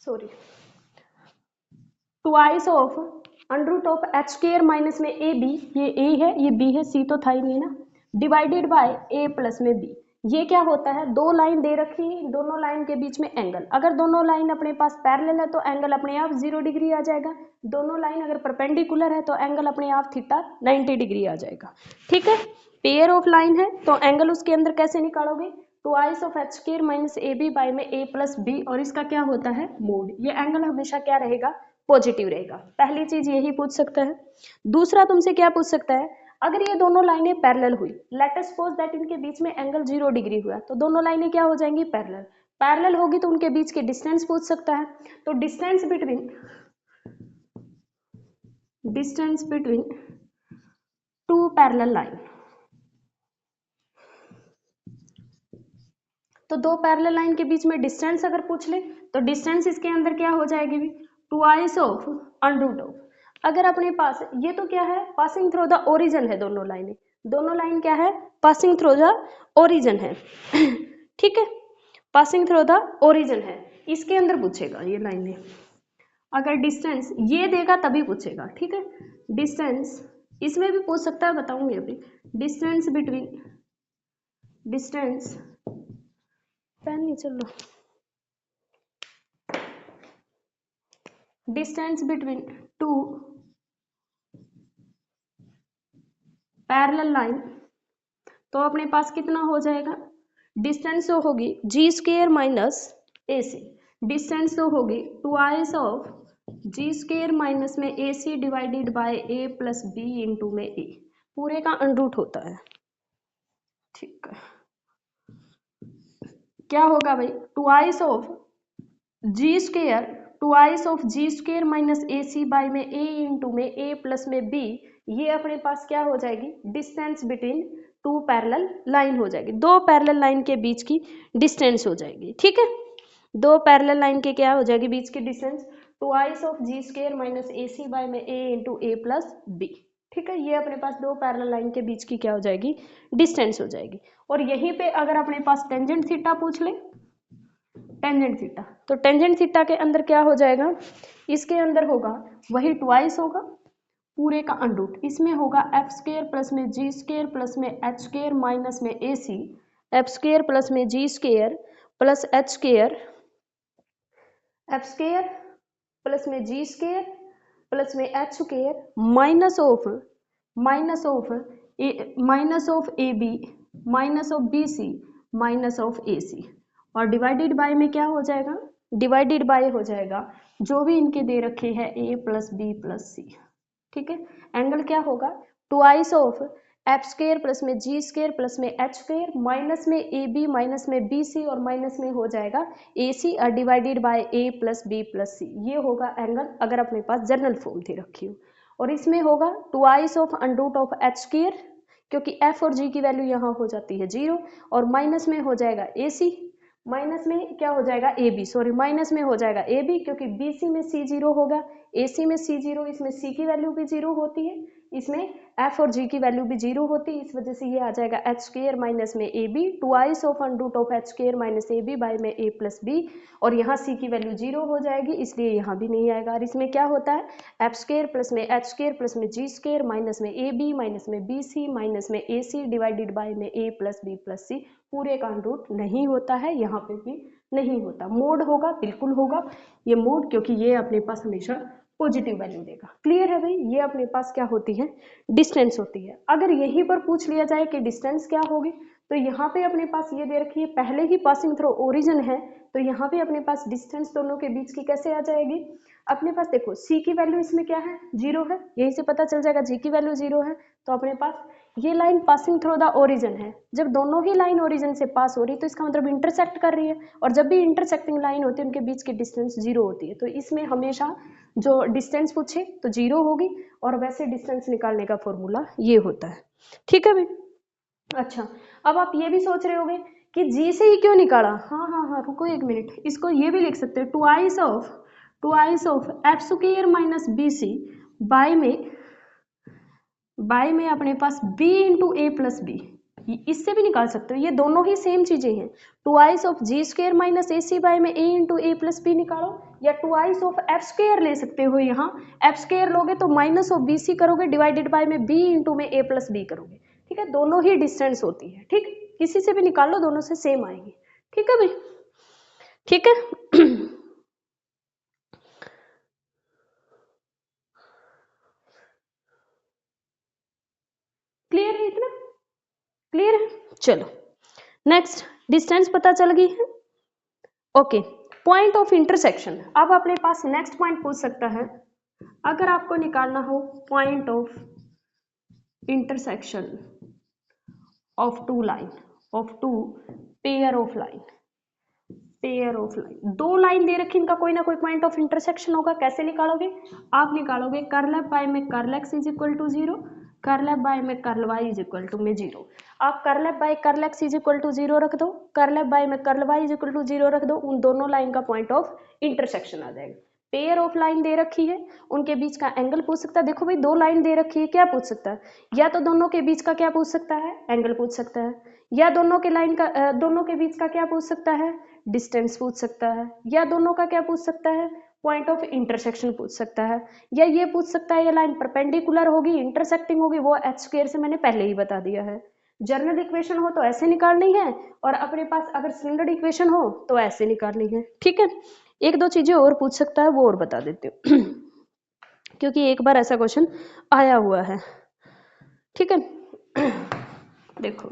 sorry, twice of under root of H square minus में ए बी, ये ए है ये बी है, सी तो था ही नहीं ना, डिवाइडेड बाय ए प्लस में बी। ये क्या होता है, दो लाइन दे रखी है, दोनों लाइन के बीच में एंगल, अगर दोनों लाइन अपने पास पैरेलल है तो एंगल अपने आप 0 डिग्री आ जाएगा, दोनों लाइन अगर परपेंडिकुलर है तो एंगल अपने आप थीटा 90 डिग्री आ जाएगा, ठीक है। पेयर ऑफ लाइन है तो एंगल उसके अंदर कैसे निकालोगे, twice of H square minus a b by में ए प्लस बी, और इसका क्या होता है मोड, ये एंगल हमेशा क्या रहेगा, पॉजिटिव रहेगा। पहली चीज यही पूछ सकता है। दूसरा तुमसे क्या पूछ सकता है, अगर ये दोनों लाइनें पैरेलल हुई, लेट अस सपोज दैट इनके बीच में एंगल 0 डिग्री हुआ, तो दोनों लाइनें क्या हो जाएंगी, पैरेलल। पैरेलल होगी तो उनके बीच के डिस्टेंस पूछ सकता है, तो distance between two parallel line, तो दो पैरेलल लाइन के बीच में डिस्टेंस अगर पूछ ले तो डिस्टेंस इसके अंदर क्या हो जाएगी, twice of under root of, अगर अपने पास ये तो क्या है, पासिंग थ्रू द ओरिजिन है, दोनों लाइनें, दोनों लाइन क्या है, पासिंग थ्रू द ओरिजिन है ठीक है, पासिंग थ्रू द ओरिजिन है, इसके अंदर पूछेगा ये लाइनें, अगर डिस्टेंस ये देगा तभी पूछेगा, ठीक है। डिस्टेंस इसमें भी पूछ सकता है, बताऊंगी अभी, डिस्टेंस पेन नहीं चल रहा, distance between two parallel line, तो अपने पास कितना हो जाएगा, डिस्टेंस तो होगी g square minus a c, distance तो होगी twice of g square minus में a c divided by a plus b into में ए, पूरे का अंडर रूट होता है, ठीक है। क्या होगा भाई, twice of g square minus a c by में ए इंटू में ए प्लस में बी, ये अपने पास क्या हो जाएगी, distance between two parallel line हो जाएगी, दो पैरेलल लाइन के बीच की डिस्टेंस हो जाएगी, ठीक है। दो पैरेलल लाइन के क्या हो जाएगी बीच की distance, twice of g square minus a c by में a into a plus b, ठीक है। ये अपने पास दो पैरेलल लाइन के बीच की क्या हो जाएगी, डिस्टेंस हो जाएगी। और यहीं पे अगर अपने पास टेंजेंट थीटा पूछ ले, टेंजेंट थीटा, तो टेंजेंट थीटा के अंदर क्या हो जाएगा, इसके अंदर होगा वही ट्वाइस होगा पूरे का अंडर रूट, इसमें होगा एफ स्क्वायर प्लस में जी स्क्वायर प्लस में एच स्क्वायर माइनस में a c, f square plus में g square plus h square, f square plus में जी स्क्वायर प्लस में h square minus of a b minus of b c minus of a c, और डिवाइडेड बाय में क्या हो जाएगा, डिवाइडेड बाय हो जाएगा जो भी इनके दे रखे हैं ए प्लस बी प्लस सी, ठीक है। एंगल क्या होगा, twice of f square plus में जी स्क्वायर प्लस में एच स्क्वायर माइनस में ए बी माइनस में बी सी और माइनस में हो जाएगा ए सी और divided by a plus b plus c. ये होगा एंगल अगर अपने पास जनरल फॉर्म थी रखी हो। और इसमें होगा twice of under root of H square, क्योंकि एफ और जी की वैल्यू यहाँ हो जाती है 0, और माइनस में हो जाएगा ए सी, माइनस में क्या हो जाएगा ए बी, सॉरी माइनस में हो जाएगा ए बी, क्योंकि बी सी में सी 0 होगा, ए सी में सी 0, इसमें सी की वैल्यू भी 0 होती है, इसमें एफ और जी की वैल्यू भी 0 होती है, इस वजह से ये आ जाएगा एच स्क्वायर माइनस में a b twice of under root of H square minus a b by में ए प्लस बी, और यहाँ सी की वैल्यू 0 हो जाएगी, इसलिए यहाँ भी नहीं आएगा। और इसमें क्या होता है एफ स्क्वायर प्लस में एच स्क्वायर प्लस में जी स्क्वायर माइनस में ए बी माइनस में बी सी माइनस में ए सी डिवाइडेड बाय में ए प्लस बी प्लस सी, पूरे का अंडर रूट नहीं होता है, यहाँ पे भी नहीं होता। मोड होगा, बिल्कुल होगा ये मोड, क्योंकि ये अपने पास हमेशा पॉजिटिव वैल्यू देगा। क्लियर है भाई, ये अपने पास क्या होती है डिस्टेंस होती है। अगर यहीं पर पूछ लिया जाए कि डिस्टेंस क्या होगी, तो यहाँ पे अपने पास ये दे रखी है पहले ही पासिंग थ्रू ओरिजिन है, तो यहाँ पे अपने पास डिस्टेंस दोनों के बीच की कैसे आ जाएगी। अपने पास देखो c की वैल्यू इसमें क्या है 0 है, यही से पता चल जाएगा g की वैल्यू 0 है, तो अपने पास ये line passing through the origin है। जब दोनों ही लाइन ओरिजिन से पास हो रही है तो इसका मतलब इंटरसेक्ट कर रही है, और जब भी इंटरसेक्टिंग लाइन होती है उनके बीच की डिस्टेंस 0 होती है, तो इसमें हमेशा जो डिस्टेंस पूछे तो 0 होगी, और वैसे डिस्टेंस निकालने का फॉर्मूला ये होता है। ठीक है भाई। अच्छा, अब आप ये भी सोच रहे होंगे कि जी से ही क्यों निकाला। हाँ हाँ हाँ, रुको एक मिनट, इसको ये भी लिख सकते हो twice of f square minus b c by में अपने पास b into a plus b, इससे भी निकाल सकते हो, ये दोनों ही सेम चीजें हैं। Twice of g square minus a c by में a into a plus b निकालो, या ट्वाइस ऑफ एफ स्क्वायर ले सकते हो, यहाँ एफ स्क्वायर लोगे तो माइनस ऑफ बी सी करोगे डिवाइडेड बाय में b इंटू में a प्लस बी करोगे। ठीक है, दोनों ही डिस्टेंस होती है, ठीक, किसी से भी निकाल लो, दोनों से सेम आएगी। ठीक है भाई, ठीक है। क्लियर है इतना, क्लियर है। चलो नेक्स्ट, डिस्टेंस पता चल गई है। ओके, पॉइंट ऑफ इंटरसेक्शन, अब अपने पास नेक्स्ट पॉइंट पूछ सकता है, अगर आपको निकालना हो point of intersection of two line, of two pair of line, दो लाइन दे रखी, इनका कोई ना कोई पॉइंट ऑफ इंटरसेक्शन होगा। कैसे निकालोगे, आप निकालोगे कर्ल एफ बाय में curl x is equal to 0, curl f by में curl Y is equal to में 0। आप curl f by curl x is equal to 0 रख दो, कर्ल एफ बाय में curl Y is equal to 0 रख दो, उन दोनों लाइन का पॉइंट ऑफ इंटरसेक्शन आ जाएगा। पेयर ऑफ लाइन दे रखी है, उनके बीच का एंगल पूछ सकता है। देखो भाई, दो लाइन दे रखी है, क्या पूछ सकता है, या तो दोनों के बीच का क्या पूछ सकता है, एंगल पूछ सकता है, या दोनों के लाइन का दोनों के बीच का क्या पूछ सकता है, डिस्टेंस पूछ सकता है, या दोनों का क्या पूछ सकता है, पॉइंट ऑफ इंटरसेक्शन पूछ सकता है, या ये पूछ सकता है ये लाइन परपेंडिकुलर होगी इंटरसेक्टिंग होगी, वो एच स्क्वायर से मैंने पहले ही बता दिया है। जर्नल इक्वेशन हो तो ऐसे निकालनी है, और अपने पास अगर स्टैंडर्ड इक्वेशन हो तो ऐसे निकालनी है। ठीक है, एक दो चीजें और पूछ सकता है, वो और बता देती हूँ क्योंकि एक बार ऐसा क्वेश्चन आया हुआ है। ठीक है, देखो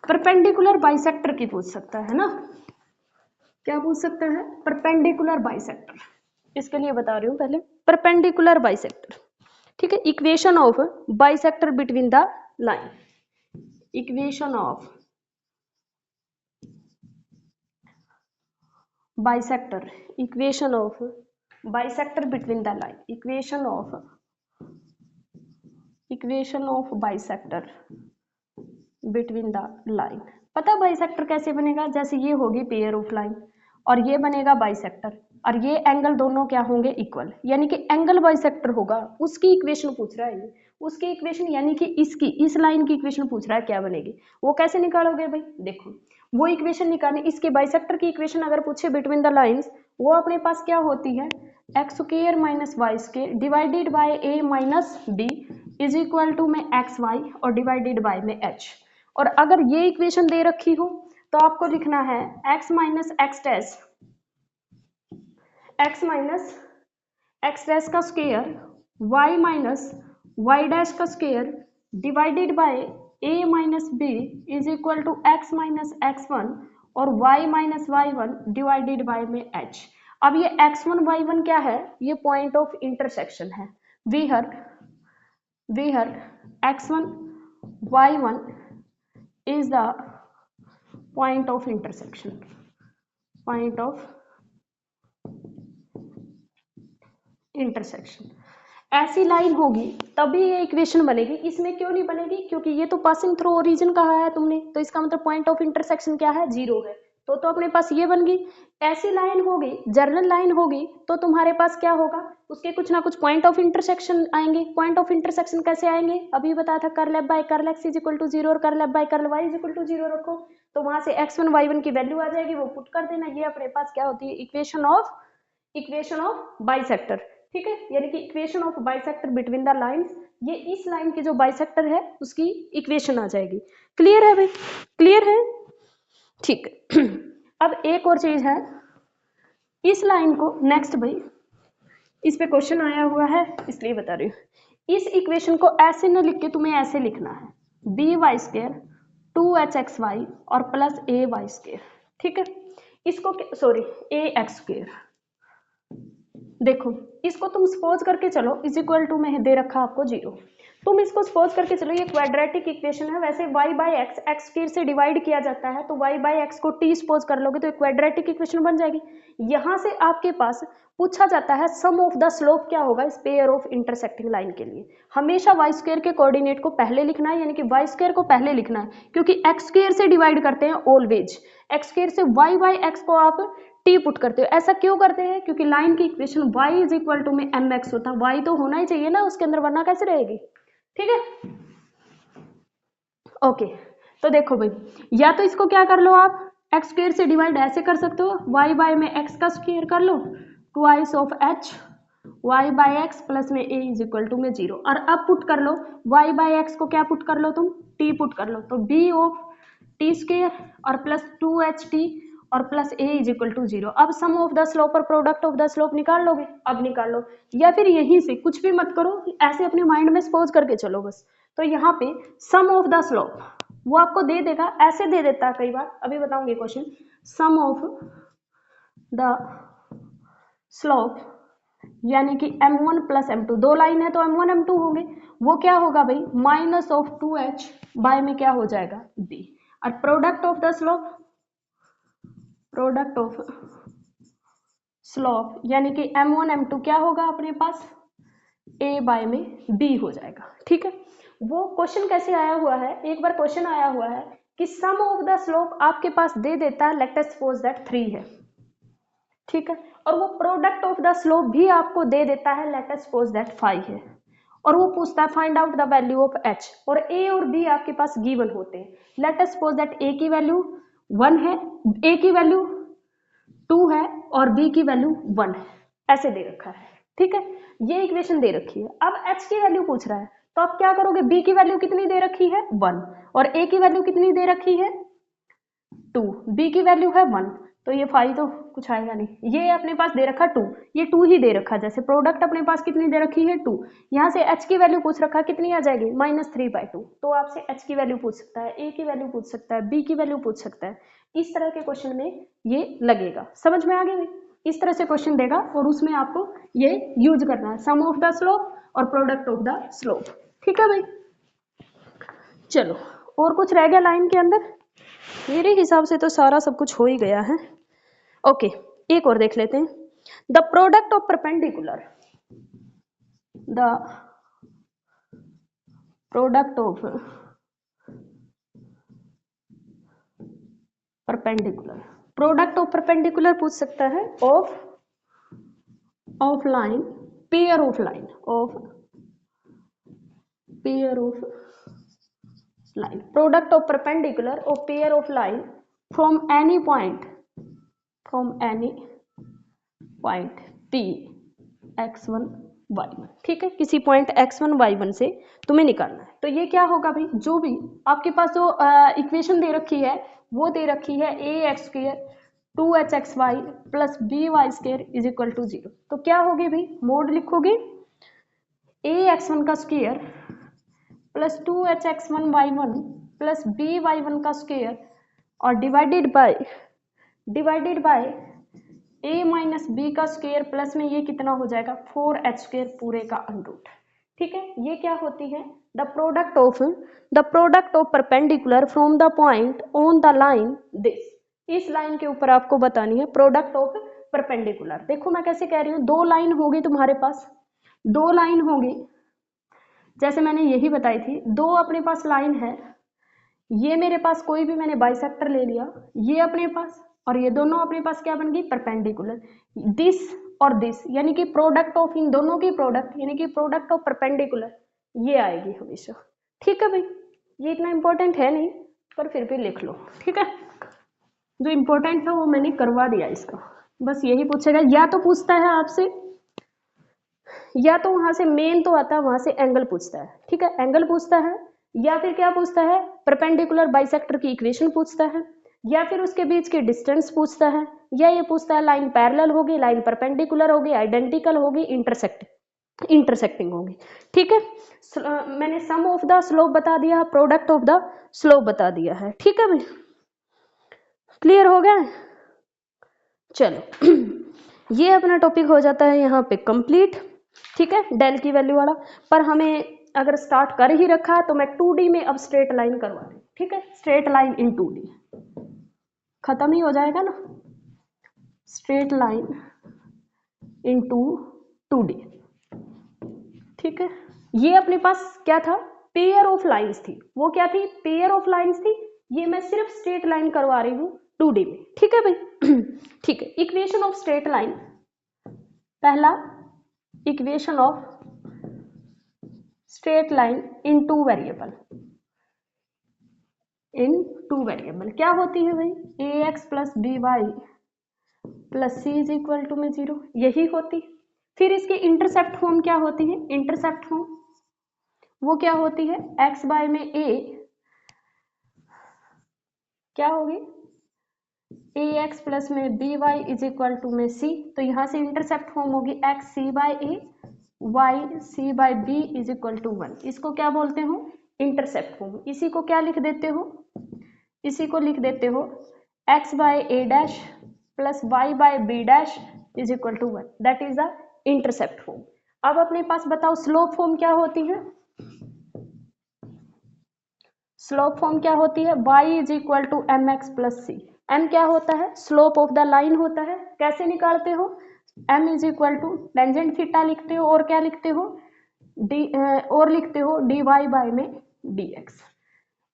परपेंडिकुलर बाइसेक्टर की पूछ सकता है ना, क्या पूछ सकता है, परपेंडिकुलर बाइसेक्टर। इसके लिए बता रही हूँ पहले, परपेंडिकुलर बाइसेक्टर। ठीक है, equation of bisector between the line, equation of bisector, equation of bisector between the line, equation of bisector between the line. पता बाइसेक्टर कैसे बनेगा, जैसे ये होगी पेयर ऑफ लाइन और ये बनेगा बाइसेक्टर, और ये एंगल दोनों क्या होंगे इक्वल, यानी कि एंगल बाइसेक्टर होगा, उसकी इक्वेशन पूछ रहा है ये, उसकी इक्वेशन यानी कि इसकी, इस लाइन की इक्वेशन पूछ रहा है क्या बनेगी। वो कैसे निकालोगे भाई, देखो वो इक्वेशन निकालनी, इसके बाइसेक्टर की इक्वेशन अगर पूछे बिटवीन द लाइंस, वो अपने पास क्या होती है, x square minus Y square divided by a minus b is equal to में एक्स वाई और डिवाइडेड बाय में एच। और अगर ये इक्वेशन दे रखी हो तो आपको लिखना है x minus x dash, x minus x dash का square, y minus y dash का square divided by a minus b is equal to x minus x1 और y minus y1 divided by में h। अब ये x1 y1 क्या है, ये पॉइंट ऑफ इंटरसेक्शन है। Where x1 y1 is the point of intersection, point of intersection. ऐसी लाइन होगी तभी ये इक्वेशन बनेगी, इसमें क्यों नहीं बनेगी, क्योंकि ये तो पासिंग थ्रू ओरिजिन कहा है तुमने, तो इसका मतलब पॉइंट ऑफ इंटरसेक्शन क्या है, 0 है, तो अपने पास ये बन गई। ऐसी लाइन होगी, जर्नल लाइन होगी, तो तुम्हारे पास क्या होगा, उसके कुछ ना कुछ पॉइंट ऑफ इंटरसेक्शन आएंगे। पॉइंट ऑफ इंटरसेक्शन कैसे आएंगे, अभी बताया था, curl f by curl x is equal to 0 और curl f by curl Y is equal to 0 रखो, तो वहां से x1 y1 की वैल्यू आ जाएगी, वो पुट कर देना। ये अपने पास क्या होती है, इक्वेशन ऑफ बाइसेक्टर, ठीक है, यानी कि equation of bisector between the lines. ये इस लाइन की जो बाइसेक्टर है उसकी इक्वेशन आ जाएगी। क्लियर है भाई, क्लियर है, ठीक है। अब एक और चीज है, इस लाइन को नेक्स्ट भाई, इस पे क्वेश्चन आया हुआ है इसलिए बता रही हूँ। इस इक्वेशन को ऐसे न लिख के तुम्हें ऐसे लिखना है, बी वाई स्क्र 2hxy और प्लस ए वाई स्क्र, ठीक है। इसको सॉरी ए एक्स स्क्र, देखो इसको तुम सपोज करके चलो इज इक्वल टू में दे रखा आपको 0, तुम इसको सपोज करके चलो ये क्वाड्रेटिक इक्वेशन है। वैसे y by x x square से डिवाइड किया जाता है, तो y बाई एक्स को t सपोज कर लोगे तो क्वाड्रेटिक इक्वेशन बन जाएगी। यहां से आपके पास पूछा जाता है सम ऑफ द स्लोप क्या होगा इस पेयर ऑफ इंटरसेक्टिंग लाइन के लिए। हमेशा वाई स्क्वायर के कोऑर्डिनेट को पहले लिखना है, यानी कि वाई स्क्वायर को पहले लिखना है, क्योंकि एक्स स्क्वायर से डिवाइड करते हैं ऑलवेज। एक्स स्क्वायर से y बाई एक्स को आप t पुट करते हो। ऐसा क्यों करते हैं, क्योंकि लाइन की equation y is equal to में mx होता है, y तो होना ही चाहिए ना उसके अंदर, वरना कैसे रहेगी, ठीक है। ओके, तो देखो भाई, या तो इसको क्या कर लो आप, एक्स स्क्वायर से डिवाइड ऐसे कर सकते हो, y बाय में x का स्क्वायर कर लो, twice of h y by x plus में a इज इक्वल टू में 0, और अब पुट कर लो y बाय एक्स को क्या पुट कर लो तुम, t पुट कर लो, तो b ऑफ टी स्क्वायर और प्लस 2ht और plus a is equal to 0। अब सम ऑफ द स्लोप और प्रोडक्ट ऑफ द स्लोप निकाल लोगे, अब निकाल लो, या फिर यहीं से कुछ भी मत करो, ऐसे अपने माइंड में सपोज करके चलो बस। तो यहाँ पे सम ऑफ द स्लोप वो आपको दे देगा, ऐसे दे देता है कई बार, अभी बताऊंगी question. Sum of the slope यानी कि m1 प्लस m2, दो लाइन है तो m1 m2 होंगे, वो क्या होगा भाई, माइनस ऑफ 2h बाय में क्या हो जाएगा b, और product of the slope, product of slope यानी कि m1 m2 क्या होगा अपने पास, a बाय में b हो जाएगा, ठीक है। वो क्वेश्चन कैसे आया हुआ है, एक बार क्वेश्चन आया हुआ है कि सम ऑफ द स्लोप आपके पास दे देता है, लेट अस सपोज दैट 3 है, ठीक है, और वो प्रोडक्ट ऑफ द स्लोप भी आपको दे देता है, लेट अस सपोज दैट 5 है, और वो पूछता है find out the value of h, और a और b आपके पास गिवन होते हैं। Late us suppose that a की वैल्यू 1 है, a की वैल्यू 2 है और b की वैल्यू 1 है, ऐसे दे रखा है, ठीक है। ये इक्वेशन दे रखी है, अब h की वैल्यू पूछ रहा है, तो आप क्या करोगे, b की वैल्यू कितनी दे रखी है 1 और a की वैल्यू कितनी दे रखी है 2, b की वैल्यू है 1, तो ये 5 तो कुछ आएगा नहीं, ये अपने पास दे रखा 2, ये 2 ही दे रखा, जैसे प्रोडक्ट अपने पास कितनी दे रखी है 2, यहाँ से h की वैल्यू पूछ रखा कितनी आ जाएगी -3/2, तो आपसे h की वैल्यू पूछ सकता है, a की वैल्यू पूछ सकता है, b की वैल्यू पूछ सकता है। इस तरह के क्वेश्चन में ये लगेगा, समझ में आ गया भाई, इस तरह से क्वेश्चन देगा और उसमें आपको ये यूज करना है, सम ऑफ द स्लोप और प्रोडक्ट ऑफ द स्लोप, ठीक है भाई। चलो और कुछ रह गया लाइन के अंदर, मेरे हिसाब से तो सारा सब कुछ हो ही गया है। ओके, एक और देख लेते हैं, the product of perpendicular, the product of perpendicular, product of perpendicular पूछ सकता है, of line, pair of line, of pair of line, product of perpendicular और pair of line from any point, from any point P x1 y1, ठीक है, किसी पॉइंट x1 y1 से तुम्हें निकालना है। तो ये क्या होगा भाई, जो भी आपके पास जो इक्वेशन दे रखी है वो दे रखी है ax² 2hxy plus by² is equal to 0, तो क्या होगी भाई, मोड लिखोगे ax1 का square plus 2hx1y1 plus by1 का स्क्वायर और divided by a minus b का स्क्वायर प्लस में ये कितना हो जाएगा 4h² पूरे का अंडरूट, ठीक है। ये क्या होती है, the product of perpendicular from the point on the line this. इस लाइन के ऊपर आपको बतानी है प्रोडक्ट ऑफ परपेंडिकुलर। देखो मैं कैसे कह रही हूँ, दो लाइन होगी तुम्हारे पास, दो लाइन होगी, जैसे मैंने यही बताई थी, दो अपने पास लाइन है, ये मेरे पास कोई भी मैंने बाइसेक्टर ले लिया, ये अपने पास, और ये दोनों अपने पास क्या बन गई, परपेंडिकुलर। दिस और दिस यानी कि प्रोडक्ट ऑफ इन दोनों की प्रोडक्ट यानी कि प्रोडक्ट ऑफ परपेंडिकुलर ये आएगी हमेशा। ठीक है भाई, ये इतना इंपॉर्टेंट है नहीं पर फिर भी लिख लो। ठीक है, जो इंपॉर्टेंट था वो मैंने करवा दिया इसका, बस यही पूछेगा, या तो पूछता है आपसे, या तो वहां से मेन तो आता है, वहां से एंगल पूछता है। ठीक है, एंगल पूछता है, या फिर क्या पूछता है, परपेंडिकुलर बाइसेक्टर की इक्वेशन पूछता है, या फिर उसके बीच की डिस्टेंस पूछता है, या ये पूछता है लाइन पैरेलल होगी, लाइन परपेंडिकुलर होगी, आइडेंटिकल होगी, इंटरसेक्टिंग होगी। ठीक है, मैंने सम ऑफ द स्लोप बता दिया, प्रोडक्ट ऑफ द स्लोप बता दिया है। ठीक है भाई, क्लियर हो गया? चलो ये अपना टॉपिक हो जाता है यहाँ पे कंप्लीट। ठीक है, डेल की वैल्यू वाला, पर हमें अगर स्टार्ट कर ही रखा है तो मैं 2D में अब स्ट्रेट लाइन करवा रही हूँ। ठीक है, स्ट्रेट लाइन इन 2D खत्म ही हो जाएगा ना, स्ट्रेट लाइन इन 2D। ठीक है, ये अपने पास क्या था, पेयर ऑफ लाइंस थी, वो क्या थी, पेयर ऑफ लाइंस थी, ये मैं सिर्फ स्ट्रेट लाइन करवा रही हूँ 2D में। ठीक है भाई ठीक है, इक्वेशन ऑफ स्ट्रेट लाइन, पहला equation of straight line in two variable, क्या होती है भाई, ax plus b y plus c is equal to में 0, यही होती। फिर इसकी इंटरसेप्ट फॉर्म क्या होती है, इंटरसेप्ट फॉर्म वो क्या होती है, x बाय में a क्या होगी, ax प्लस में b y is equal to में c, तो यहाँ से इंटरसेप्ट फॉर्म होगी x c by a y c by b is equal to 1। इसको क्या बोलते हो, इंटरसेप्ट फॉर्म। इसी को क्या लिख देते हो, इसी को लिख देते हो x by a dash plus y by b dash is equal to 1, that is the intercept form. अब अपने पास बताओ स्लोप फॉर्म क्या होती है, स्लोप फॉर्म क्या होती है, y is equal to M x plus c. m क्या होता है, स्लोप ऑफ द लाइन होता है। कैसे निकालते हो, m is equal to tangent theta लिखते हो, और क्या लिखते हो, और लिखते हो dy बाय में dx।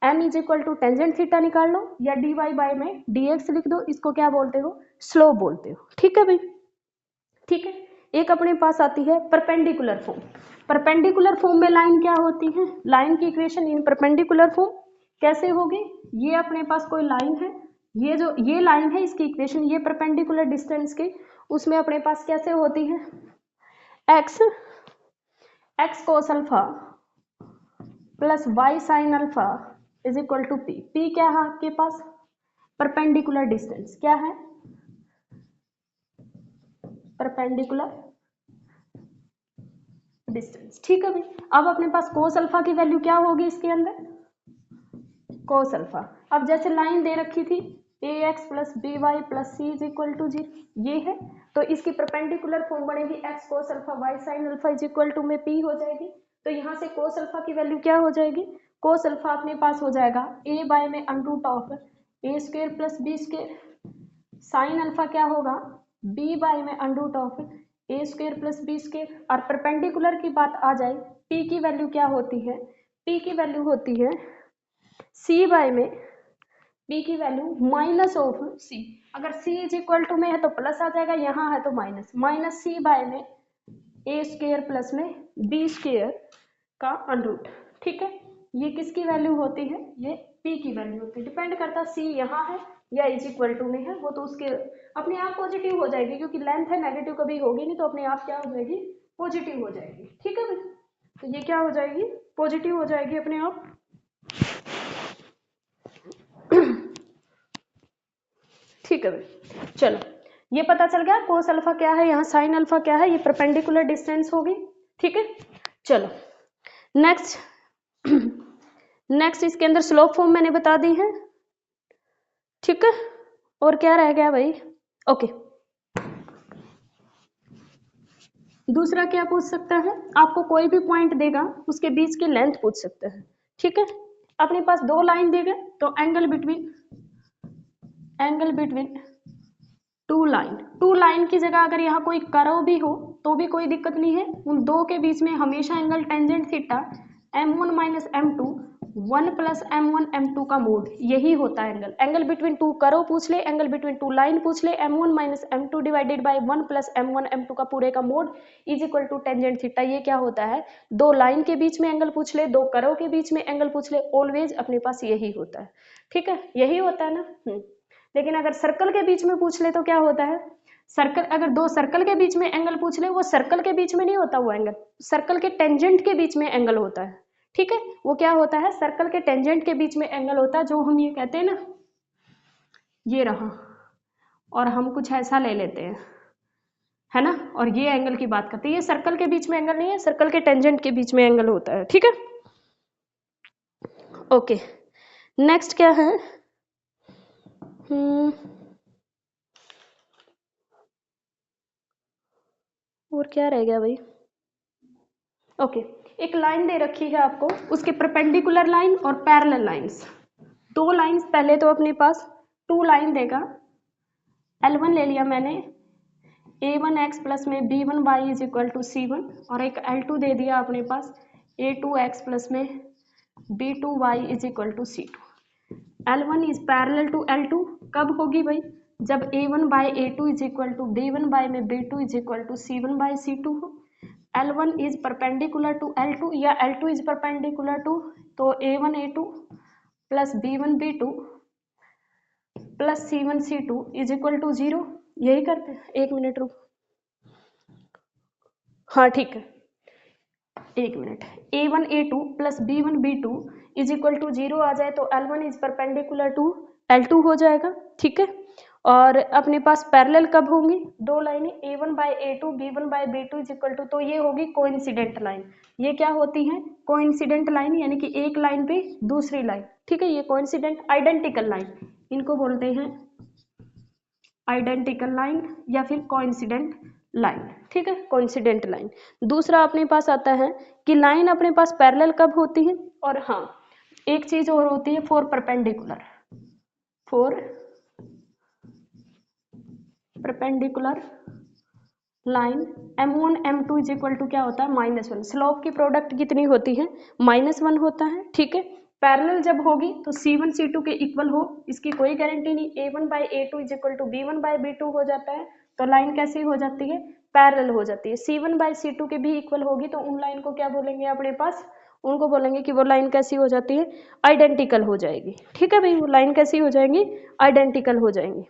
m is equal to tangent theta निकाल लो, या dy बाय में dx लिख दो, इसको क्या बोलते हो, स्लोप बोलते हो। ठीक है भाई, ठीक है। एक अपने पास आती है परपेंडिकुलर फॉर्म। परपेंडिकुलर फॉर्म में लाइन क्या होती है, लाइन की इक्वेशन इन परपेंडिकुलर फॉर्म कैसे होगी, ये अपने पास कोई लाइन है, ये जो ये लाइन है इसकी इक्वेशन ये परपेंडिकुलर डिस्टेंस की, उसमें अपने पास कैसे होती है, x cos alpha plus y sin alpha is equal to p। p क्या है आपके पास, परपेंडिकुलर डिस्टेंस, क्या है, परपेंडिकुलर डिस्टेंस। ठीक है भाई, अब अपने पास कोस अल्फा की वैल्यू क्या होगी इसके अंदर, कोस अल्फा। अब जैसे लाइन दे रखी थी ax plus b y plus c is equal to 0, ये है, तो इसकी परपेंडिकुलर फॉर्म बनेगी x cos alpha y sine alpha is equal to में p हो जाएगी। तो यहाँ से कोस अल्फा की वैल्यू क्या हो जाएगी, कोस अल्फा अपने पास हो जाएगा a बाय में under root of a square plus b square, sine alpha क्या होगा b बाय में under root of a square plus b square. और परपेंडिकुलर की बात आ जाए, p की वैल्यू क्या होती है, p की वैल्यू होती है c बाय में, p की वैल्यू माइनस ऑफ c। अगर c इज इक्वल टू में है तो प्लस आ जाएगा, यहाँ है तो माइनस, माइनस c बाय में a स्क्वायर प्लस में b स्क्वायर का अंडरूट। ठीक है, ये किसकी वैल्यू होती है, ये p की वैल्यू होती है। डिपेंड करता c यहाँ है या इज इक्वल टू में है, वो तो उसके अपने आप पॉजिटिव हो जाएगी, क्योंकि लेंथ है, नेगेटिव कभी होगी नहीं, तो अपने आप क्या हो जाएगी, पॉजिटिव हो जाएगी। ठीक है भाई, तो ये क्या हो जाएगी, पॉजिटिव हो जाएगी अपने आप। ठीक है भाई, चलो ये पता चल गया कोस अल्फा क्या है, यहाँ साइन अल्फा क्या है, ये परपेंडिकुलर डिस्टेंस होगी। ठीक है, चलो नेक्स्ट नेक्स्ट इसके अंदर स्लोप फॉर्म मैंने बता दी है। ठीक है, और क्या रह गया भाई, ओके दूसरा क्या पूछ सकता है, आपको कोई भी पॉइंट देगा उसके बीच की लेंथ पूछ सकता है, ठीक है। अपने पास दो लाइन देगा तो एंगल बिटवीन टू लाइन की जगह अगर यहाँ कोई कर्व भी हो तो भी कोई दिक्कत नहीं है। उन दो के बीच में हमेशा angle tangent theta m1 minus m2 1 plus m1 m2 का मोड, यही होता है angle. Angle between two curve पूछ ले, एंगल बिटवीन टू लाइन पूछ ले, m1 minus m2 divided by 1 plus m1 m2 का पूरे का mod is equal to tangent theta. ये क्या होता है, दो लाइन के बीच में एंगल पूछ ले, दो कर्व के बीच में एंगल पूछ ले, ऑलवेज अपने पास यही होता है, ठीक है, यही होता है ना। लेकिन अगर सर्कल के बीच में पूछ ले तो क्या होता है, सर्कल अगर दो सर्कल के बीच में एंगल पूछ ले, वो सर्कल के बीच में नहीं होता, वो एंगल सर्कल के टेंजेंट के बीच में एंगल होता है, ठीक है। वो क्या होता है, सर्कल के टेंजेंट के बीच में एंगल होता है, जो हम ये कहते हैं ना, ये रहा, और हम कुछ ऐसा ले लेते हैं, है ना, और ये एंगल की बात करते हैं। ये सर्कल के बीच में एंगल नहीं है, सर्कल के टेंजेंट के बीच में एंगल होता है, ठीक है। ओके, नेक्स्ट क्या है, और क्या रह गया भाई। ओके, एक लाइन दे रखी है आपको, उसके परपेंडिकुलर लाइन और पैरेलल लाइंस, दो लाइंस। पहले तो अपने पास टू लाइन देगा, L1 ले लिया मैंने, a1x प्लस में b1y is equal to c1, और एक L2 दे दिया अपने पास a2x प्लस में b2y is equal to c2। L1 is parallel to L2, कब होगी भाई, जब a1 by a2 is equal to b1 by में b2 is equal to c1 bye c2 हो। L1 is perpendicular to L2 या L2 इज परपेंडिकुलर टू, तो a1 a2 plus b1 b2 plus c1 c2 is equal to 0, यही करते हैं। एक मिनट रुक, हाँ ठीक है, एक minute, a1 a2 plus b1 b2 is equal to 0 आ जाए तो L1 is perpendicular to L2 हो जाएगा, ठीक है। और अपने पास पैरेलल कब होंगी, दो लाइनें a1 by a2 b1 by b2 is equal to, तो ये होगी कोइंसिडेंट लाइन। ये क्या होती है, कोइंसिडेंट लाइन, यानी कि एक लाइन पे दूसरी लाइन, ठीक है। ये कोइंसिडेंट आइडेंटिकल लाइन, इनको बोलते हैं आइडेंटिकल लाइन या फिर कोइंसिडेंट लाइन, ठीक है, कोइंसिडेंट लाइन। दूसरा अपने पास आता है कि लाइन अपने पास पैरेलल कब होती है, और हाँ एक चीज और होती है, for perpendicular line m1 m2 is equal to क्या होता है, -1। स्लोप की प्रोडक्ट कितनी होती है, -1 होता है, ठीक है। पैरेलल जब होगी तो c1 c2 के इक्वल हो, इसकी कोई गारंटी नहीं। a1 by a2 is equal to b1 by b2 हो जाता है, तो लाइन कैसी हो जाती है, पैरेलल हो जाती है। c1 बाय c2 के भी इक्वल होगी तो उन लाइन को क्या बोलेंगे अपने पास, उनको बोलेंगे कि वो लाइन कैसी हो जाती है, आइडेंटिकल हो जाएगी, ठीक है भाई। वो लाइन कैसी हो जाएंगी, आइडेंटिकल हो जाएंगी,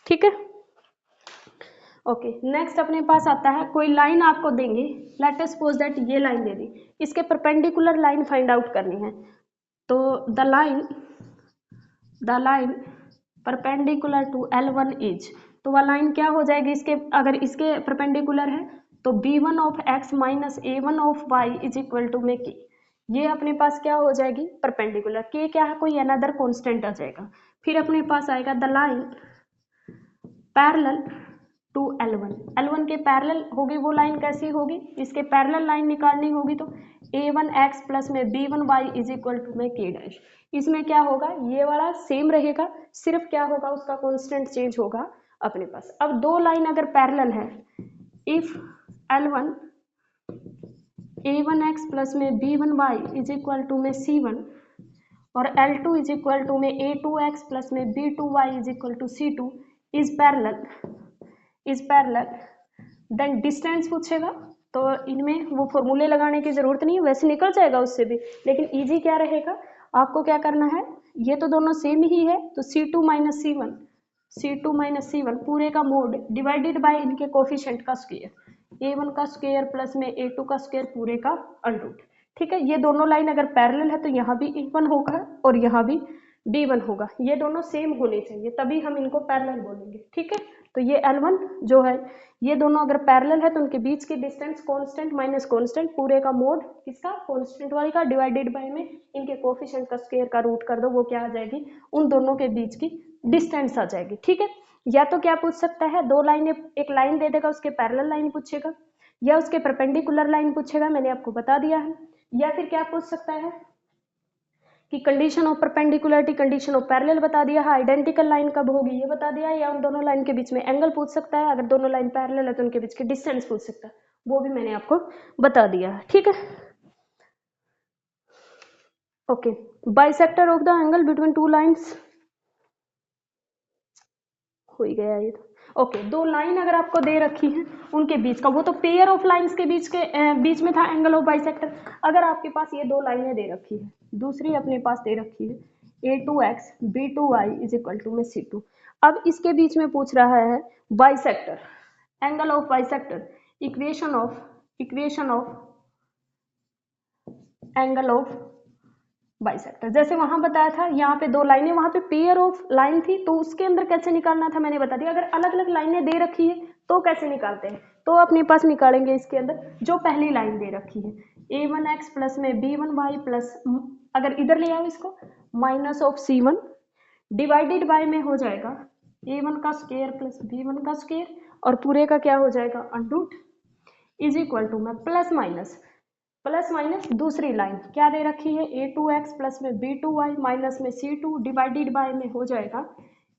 ठीक है। ओके, नेक्स्ट अपने पास आता है, कोई लाइन आपको देंगे, लेट अस सपोज दैट ये लाइन दे दी, इसके परपेंडिकुलर लाइन फाइंड आउट करनी है, तो the line perpendicular to L1 is, तो वह लाइन क्या हो जाएगी, इसके अगर इसके परपेंडिकुलर है तो b1 of x minus a1 of y is equal to में k, ये अपने पास क्या हो जाएगी, परपेंडिकुलर। k क्या है, कोई अनदर कांस्टेंट आ जाएगा। फिर अपने पास आएगा the line parallel to L1 के पैरेलल होगी, वो लाइन कैसी होगी, इसके पैरेलल लाइन निकालनी होगी, तो a1x प्लस में b1y इज इक्वल टू में k डैश। इसमें क्या होगा, ये वाला सेम रहेगा, सिर्फ क्या होगा, उसका कांस्टेंट चेंज होगा अपने पास। अब दो लाइन अगर पैरेलल है, इफ L1 a1x प्लस में b1y इज इक्वल टू में c1 और L2 इज इक्वल टू में a2x प्लस में b2y is equal to c2 is parallel, then distance पूछेगा, तो इनमें वो फॉर्मूले लगाने की जरूरत नहीं है, वैसे निकल जाएगा उससे भी, लेकिन इजी क्या रहेगा, आपको क्या करना है, ये तो दोनों सेम ही है, तो c2 माइनस c1 पूरे का मोड डिवाइडेड बाय इनके कोफिशिएंट का स्क्वायर, a1 का स्क्वायर प्लस में a2 का स्क्वायर पूरे का अंडरूट, ठीक है। ये दोनों लाइन अगर पैरेलल है तो यहाँ भी a1 होगा और यहाँ भी b1 होगा, ये दोनों सेम होने चाहिए, तभी हम इनको पैरेलल बोलेंगे, ठीक है। तो ये L1 जो है, ये दोनों अगर पैरेलल है तो उनके बीच की डिस्टेंस कांस्टेंट माइनस कांस्टेंट पूरे का मोड किसका, कांस्टेंट वाली का, डिवाइडेड बाय में इनके कोफिशिएंट का स्क्वायर का रूट कर दो, वो क्या आ जाएगी, उन दोनों के बीच की डिस्टेंस आ जाएगी, ठीक है। या तो क्या पूछ सकता है, दो लाइनें, एक लाइन दे देगा उसके पैरेलल लाइन पूछेगा, या उसके परपेंडिकुलर लाइन पूछेगा, मैंने आपको बता दिया है। या फिर क्या पूछ सकता है कि condition of perpendicularity, condition of parallel बता दिया है, आइडेंटिकल लाइन कब होगी ये बता दिया है, या उन दोनों लाइन के बीच में एंगल पूछ सकता है, अगर दोनों लाइन पैरेलल है तो उनके बीच के डिस्टेंस पूछ सकता है, वो भी मैंने आपको बता दिया है। ठीक है, okay. Bisector of the angle between two lines हो ही गया ये तो। ओके, दो लाइन अगर आपको दे रखी है उनके बीच का, वो तो पेयर ऑफ लाइंस के बीच में था एंगल ऑफ बाइसेक्टर। अगर आपके पास ये दो लाइनें दे रखी है, दूसरी अपने पास दे रखी है a2x b2y is equal to में c2, अब इसके बीच में पूछ रहा है bisector, angle of bisector, equation of angle of bisector. जैसे वहां बताया था, यहाँ पे दो लाइनें, वहां पे पेयर ऑफ लाइन थी, तो उसके अंदर कैसे निकालना था मैंने बता दिया। अगर अलग अलग लाइनें दे रखी है तो कैसे निकालते हैं, तो अपने पास निकालेंगे इसके अंदर जो पहली लाइन दे रखी है a1x प्लस में b1y प्लस, अगर इधर ले आओ इसको, minus of c1 divided by में हो जाएगा a1 का स्क्वायर प्लस b1 का स्क्वायर, और पूरे का क्या हो जाएगा अंडरूट, इज इक्वल टू में प्लस माइनस दूसरी लाइन क्या दे रखी है a2x प्लस में b2y माइनस में c2 डिवाइडेड बाय में हो जाएगा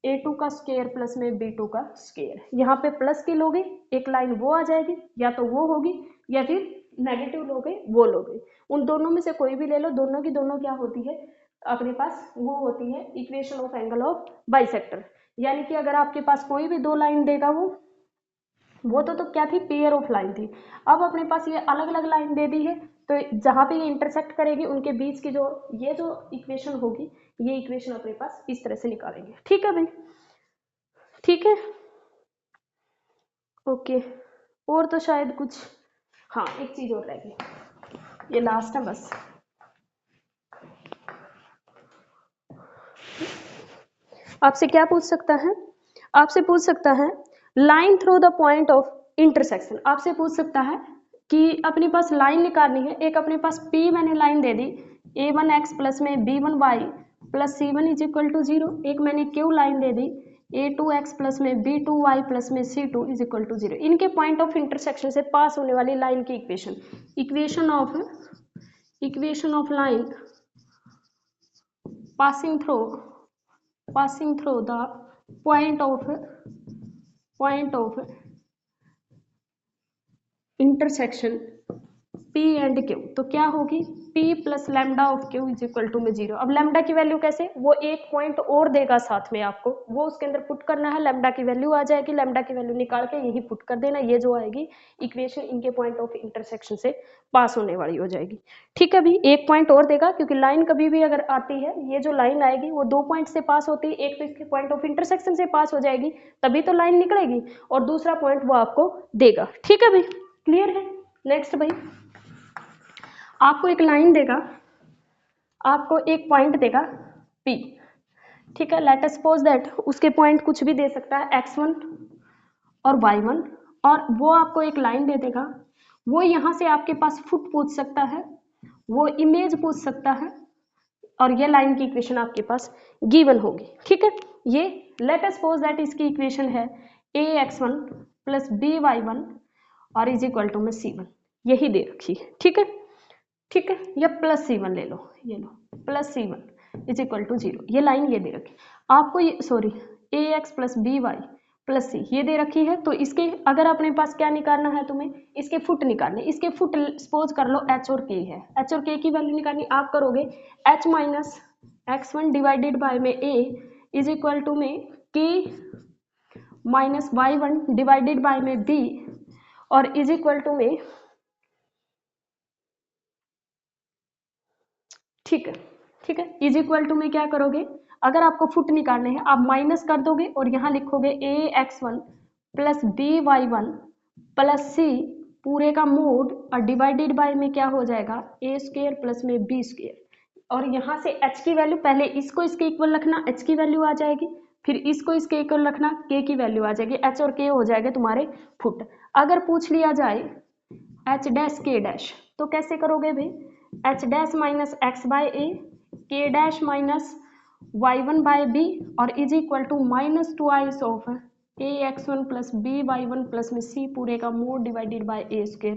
a2 का स्क्वायर प्लस में b2 का स्क्वायर। यहाँ पे प्लस की लोगे एक लाइन वो आ जाएगी, या तो वो होगी या फिर नेगेटिव लोगे वो लोगे, उन दोनों में से कोई भी ले लो, दोनों की दोनों क्या होती है अपने पास, वो होती है equation of angle of bisector. यानी कि अगर आपके पास कोई भी दो लाइन देगा वो तो क्या थी, पेयर ऑफ लाइन थी। अब अपने पास ये अलग अलग लाइन दे दी है, तो जहां पे ये इंटरसेक्ट करेगी उनके बीच की ये जो इक्वेशन होगी, ये इक्वेशन अपने पास इस तरह से निकालेंगे। ठीक है भाई, ठीक है, ओके। और तो शायद कुछ, हाँ एक चीज और रह गई, ये लास्ट है बस। आपसे क्या पूछ सकता है, आपसे पूछ सकता है line through the point of intersection. आपसे पूछ सकता है कि अपने पास लाइन निकालनी है, एक अपने पास P मैंने लाइन दे दी a1x प्लस में b1y plus c1 is equal to 0, एक मैंने Q लाइन दे दी a2x प्लस में b2y प्लस में c2 इज इक्वल टू 0। इनके पॉइंट ऑफ इंटरसेक्शन से पास होने वाली लाइन की equation of line passing through the point of intersection P and Q, तो क्या होगी P plus lambda of Q is equal to में 0। अब लैम्डा की वैल्यू कैसे, वो एक पॉइंट और देगा साथ में आपको, वो उसके अंदर पुट करना है, लैम्डा की वैल्यू आ जाएगी, लैम्डा की वैल्यू निकाल के यही पुट कर देना, ये जो आएगी इक्वेशन इनके पॉइंट ऑफ इंटरसेक्शन से पास होने वाली हो जाएगी। ठीक है, अभी एक पॉइंट और देगा, क्योंकि लाइन कभी भी अगर आती है, ये जो लाइन आएगी वो दो पॉइंट से पास होती है, एक तो इसके पॉइंट ऑफ इंटरसेक्शन से पास हो जाएगी तभी तो लाइन निकलेगी, और दूसरा पॉइंट वो आपको देगा। ठीक है भाई, क्लियर है। नेक्स्ट भाई, आपको एक लाइन देगा, आपको एक पॉइंट देगा P, ठीक है, लेट अस सपोज दैट उसके पॉइंट कुछ भी दे सकता है x1 और y1, और वो आपको एक लाइन दे देगा, वो यहाँ से आपके पास फुट पूछ सकता है, वो इमेज पूछ सकता है, और ये लाइन की इक्वेशन आपके पास गिवन होगी। ठीक है, ये लेट अस सपोज दैट इसकी इक्वेशन है ax1 प्लस by1 और इज इक्वल टू में c1, यही दे रखी है। ठीक है, ठीक है, या प्लस c1 ले लो, ये लो plus c1 is equal to 0, ये लाइन ये दे रखी आपको, ये sorry ax plus by plus c ये दे रखी है। तो इसके अगर अपने पास क्या निकालना है तुम्हें, इसके फुट निकालने, इसके फुट सपोज कर लो h और k है, h और k की वैल्यू निकालनी, आप करोगे h minus x1 divided by में a इज इक्वल टू में k minus y1 divided by में b और इज इक्वल टू में, ठीक है, ठीक है, इज इक्वल टू में क्या करोगे, अगर आपको फुट निकालने हैं आप माइनस कर दोगे और यहाँ लिखोगे ax1 plus by1 plus c पूरे का मोड और डिवाइडेड बाय में क्या हो जाएगा a स्क्वायर प्लस में b स्क्वायर, और यहाँ से h की वैल्यू, पहले इसको इसके इक्वल रखना, h की वैल्यू आ जाएगी, फिर इसको इसके इक्वल रखना, k की वैल्यू आ जाएगी, h और k हो जाएगा तुम्हारे फुट। अगर पूछ लिया जाए h डैश k डैश, तो कैसे करोगे भाई, h dash minus x by a, k dash minus y1 by b और is equal to minus 2i of a x one plus b y one plus में सी पूरे का mod divided by A square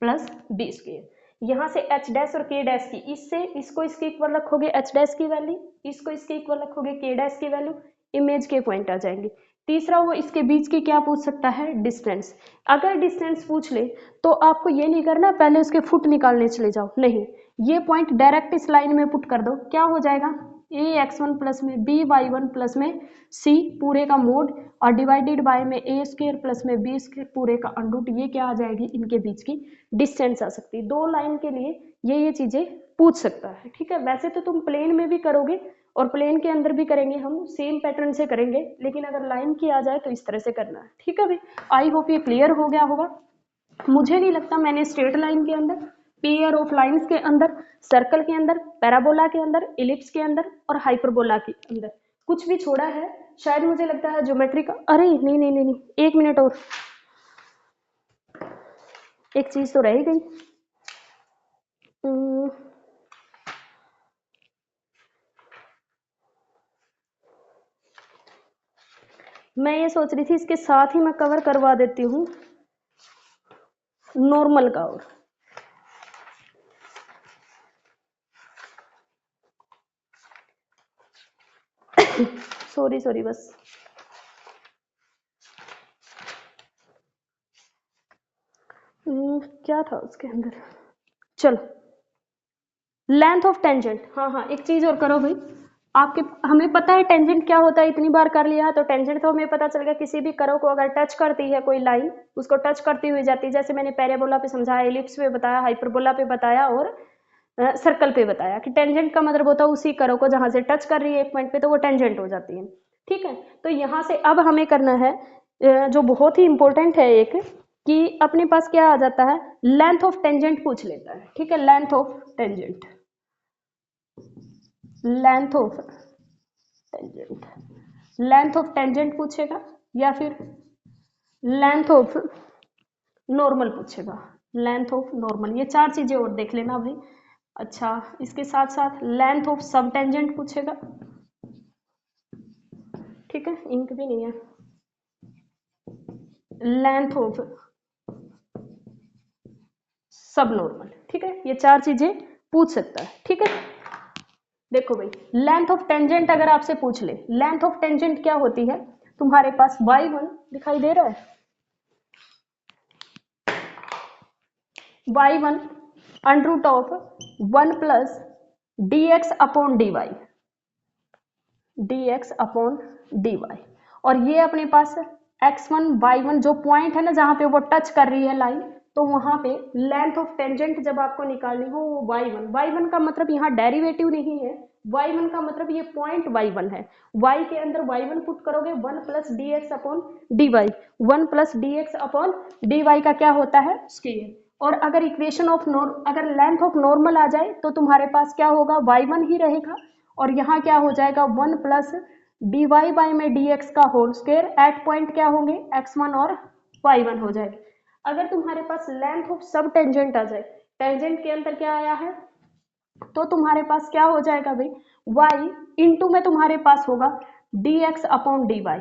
plus b square. यहाँ से एच डैश और के डैश की, इससे इसको इसके इक्वल रखोगे एच डैश की वैल्यू, इसको इसके इक्वल रखोगे के डैश की वैल्यू, इमेज के पॉइंट आ जाएंगे। तीसरा वो इसके बीच की क्या पूछ सकता है, डिस्टेंस। अगर डिस्टेंस पूछ ले तो आपको ये नहीं करना पहले उसके फुट निकालने चले जाओ, नहीं, ये पॉइंट डायरेक्ट इस लाइन में पुट कर दो, क्या हो जाएगा, ए एक्स वन प्लस में बी वाई वन प्लस में सी पूरे का मोड और डिवाइडेड बाय में ए स्क्वायर प्लस में बी स्क्वायर पूरे का अंडरूट, ये क्या आ जाएगी, इनके बीच की डिस्टेंस आ सकती है। दो लाइन के लिए ये चीजें पूछ सकता है, ठीक है। वैसे तो तुम प्लेन में भी करोगे और प्लेन के अंदर भी करेंगे, हम सेम पैटर्न से करेंगे, लेकिन अगर लाइन की आ जाए तो इस तरह से करना है, ठीक है भाई। आई होप ये क्लियर हो गया होगा। मुझे नहीं लगता मैंने स्ट्रेट लाइन के अंदर, पेयर ऑफ लाइंस के अंदर, सर्कल के अंदर, पैराबोला के अंदर, इलिप्स के अंदर और हाइपरबोला के अंदर कुछ भी छोड़ा है। शायद मुझे लगता है ज्योमेट्री का, अरे नहीं नहीं नहीं नहीं, एक मिनट और, एक चीज तो रह गई। मैं ये सोच रही थी इसके साथ ही मैं कवर करवा देती हूँ नॉर्मल का, और सॉरी सॉरी, बस क्या था उसके अंदर, चलो लेंथ ऑफ टेंजेंट। हाँ हाँ, एक चीज और करो भाई, आपके हमें पता है टेंजेंट क्या होता है, इतनी बार कर लिया तो टेंजेंट तो हमें पता चल गया, किसी भी कर्व को अगर टच करती है कोई लाइन, उसको टच करती हुई जाती है, जैसे मैंने पैराबोला पे समझाया, एलिप्स पे बताया, हाइपरबोला पे बताया और सर्कल पे बताया कि टेंजेंट का मतलब होता है उसी कर्व को जहां से टच कर रही है एक पॉइंट पे तो वो टेंजेंट हो जाती है, ठीक है। तो यहाँ से अब हमें करना है जो बहुत ही इंपॉर्टेंट है एक, कि अपने पास क्या आ जाता है, लेंथ ऑफ टेंजेंट पूछ लेता है, ठीक है। Length of tangent, length of tangent, length of tangent पूछेगा या फिर लेंथ ऑफ नॉर्मल पूछेगा, लेंथ ऑफ नॉर्मल, ये चार चीजें और देख लेना भाई। अच्छा, इसके साथ साथ लेंथ ऑफ सब टेंजेंट पूछेगा, ठीक है, इंक भी नहीं है, लेंथ ऑफ सब नॉर्मल, ठीक है, ये चार चीजें पूछ सकता है, ठीक है। देखो भाई, लेंथ ऑफ टेंजेंट अगर आपसे पूछ ले, लेंथ ऑफ टेंजेंट क्या होती है, तुम्हारे पास y1 दिखाई दे रहा है, y1 under root of 1 plus dx upon dy, और ये अपने पास x1 y1 जो पॉइंट है ना जहां पे वो टच कर रही है लाइन, तो वहां पे लेंथ ऑफ टेंजेंट जब आपको निकालनी हो वो y1 का मतलब यहाँ डेरिवेटिव नहीं है, y1 का मतलब ये पॉइंट y1 है, y के अंदर y1 पुट करोगे 1 plus d x upon d y, 1 plus d x upon d y का क्या होता है, स्केयर। और अगर इक्वेशन ऑफ अगर लेंथ ऑफ नॉर्मल आ जाए तो तुम्हारे पास क्या होगा, y1 ही रहेगा, और यहाँ क्या हो जाएगा 1 प्लस डी वाई बाई में डी एक्स का होल स्क्वायर, एट पॉइंट क्या होंगे x1 और y1 हो जाएगा। अगर तुम्हारे पास लेंथ ऑफ सब टेंजेंट आ जाए, टेंजेंट के अंदर क्या आया है, तो तुम्हारे पास क्या हो जाएगा भाई, y इंटू में तुम्हारे पास होगा dx अपॉन dy,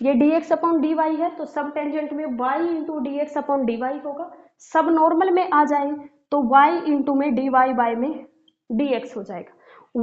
ये dx अपॉन dy है तो सब टेंजेंट में y into d x upon d y होगा, सब नॉर्मल में आ जाए तो y इंटू में dy बाय में dx हो जाएगा,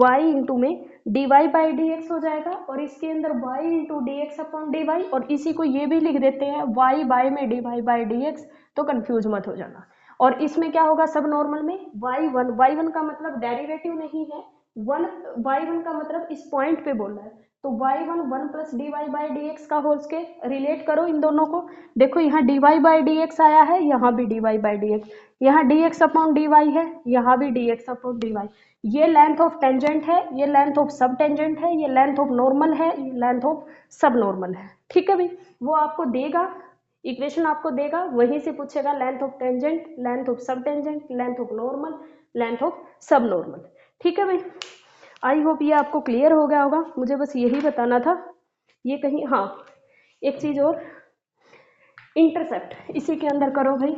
y इंटू में dy बाई dx हो जाएगा, और इसके अंदर y into d x upon d y, और इसी को ये भी लिख देते हैं y बाय में dy बाई dx, तो कंफ्यूज मत हो जाना। और इसमें क्या होगा, सब नॉर्मल में y1 का मतलब डेरिवेटिव नहीं है, y1 का मतलब इस पॉइंट पे बोल रहा है, तो y1 1 plus d y by d x का होल स्क्वायर, रिलेट करो इन दोनों को, देखो यहाँ d y by d x आया है, यहाँ भी d y by d x, यहाँ d x upon d y है, यहाँ भी d x upon d y, ये लेंथ ऑफ टेंजेंट है, ये लेंथ ऑफ सब टेंजेंट है, ये लेंथ ऑफ नॉर्मल है, ये लेंथ ऑफ सब नॉर्मल है, ठीक है भाई। वो आपको देगा, इक्वेशन आपको देगा, वहीं से पूछेगा length of tangent, length of subtangent, length of normal, length of subnormal, ठीक है भाई। आई होप ये आपको क्लियर हो गया होगा, मुझे बस यही बताना था। ये कहीं, हाँ एक चीज और, इंटरसेप्ट इसी के अंदर करो भाई,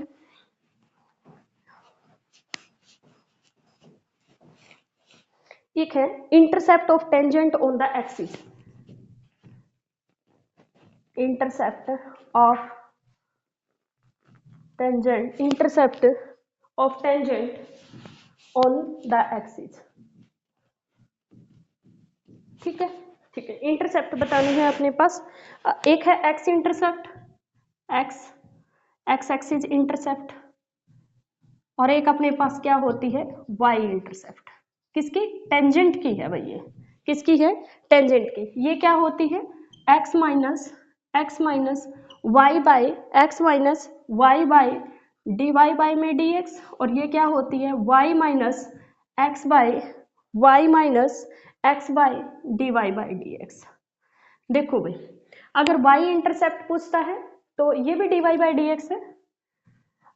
एक है intercept of tangent on the axis, intercept of tangent on the axis। ठीक है, ठीक है, इंटरसेप्ट बतानी है अपने पास। एक है x intercept, x axis intercept, और एक अपने पास क्या होती है, वाई इंटरसेप्ट। किसकी, टेंजेंट की है भाई, ये किसकी है, टेंजेंट की। ये क्या होती है, x minus y by x minus y by d y by में डी एक्स, और ये क्या होती है, y minus x by y minus x by d y by d x. देखो भाई, अगर y इंटरसेप्ट पूछता है तो ये भी d y by d x है,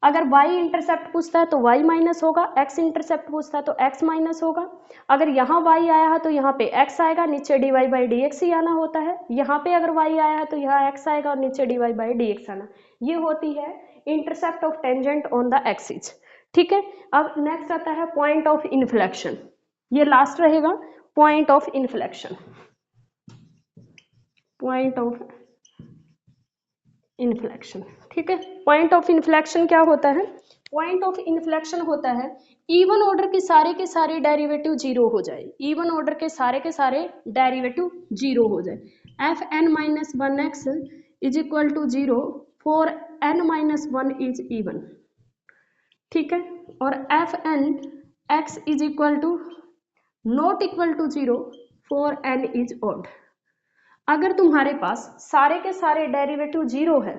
अगर y इंटरसेप्ट पूछता है तो y माइनस होगा, x इंटरसेप्ट पूछता है तो x माइनस होगा। अगर यहाँ y आया है तो यहाँ पे x आएगा, नीचे dy बाई डी एक्स ही आना होता है। यहाँ पे अगर y आया है तो यहाँ x आएगा और नीचे dy बाई डी एक्स आना। ये होती है intercept of tangent on the axis. ठीक है, अब नेक्स्ट आता है पॉइंट ऑफ इन्फ्लेक्शन, ये लास्ट रहेगा, point of inflection. Point of inflection, ठीक है, पॉइंट ऑफ इन्फ्लेक्शन क्या होता है, पॉइंट ऑफ इन्फ्लेक्शन होता है इवन ऑर्डर के सारे डेरिवेटिव जीरो हो जाए, इवन ऑर्डर के सारे डेरिवेटिव जीरो हो जाए। F n minus one x is equal to zero for n minus one is even. ठीक है, और f n x is equal to not equal to zero for n is odd. अगर तुम्हारे पास सारे के सारे डेरिवेटिव जीरो है,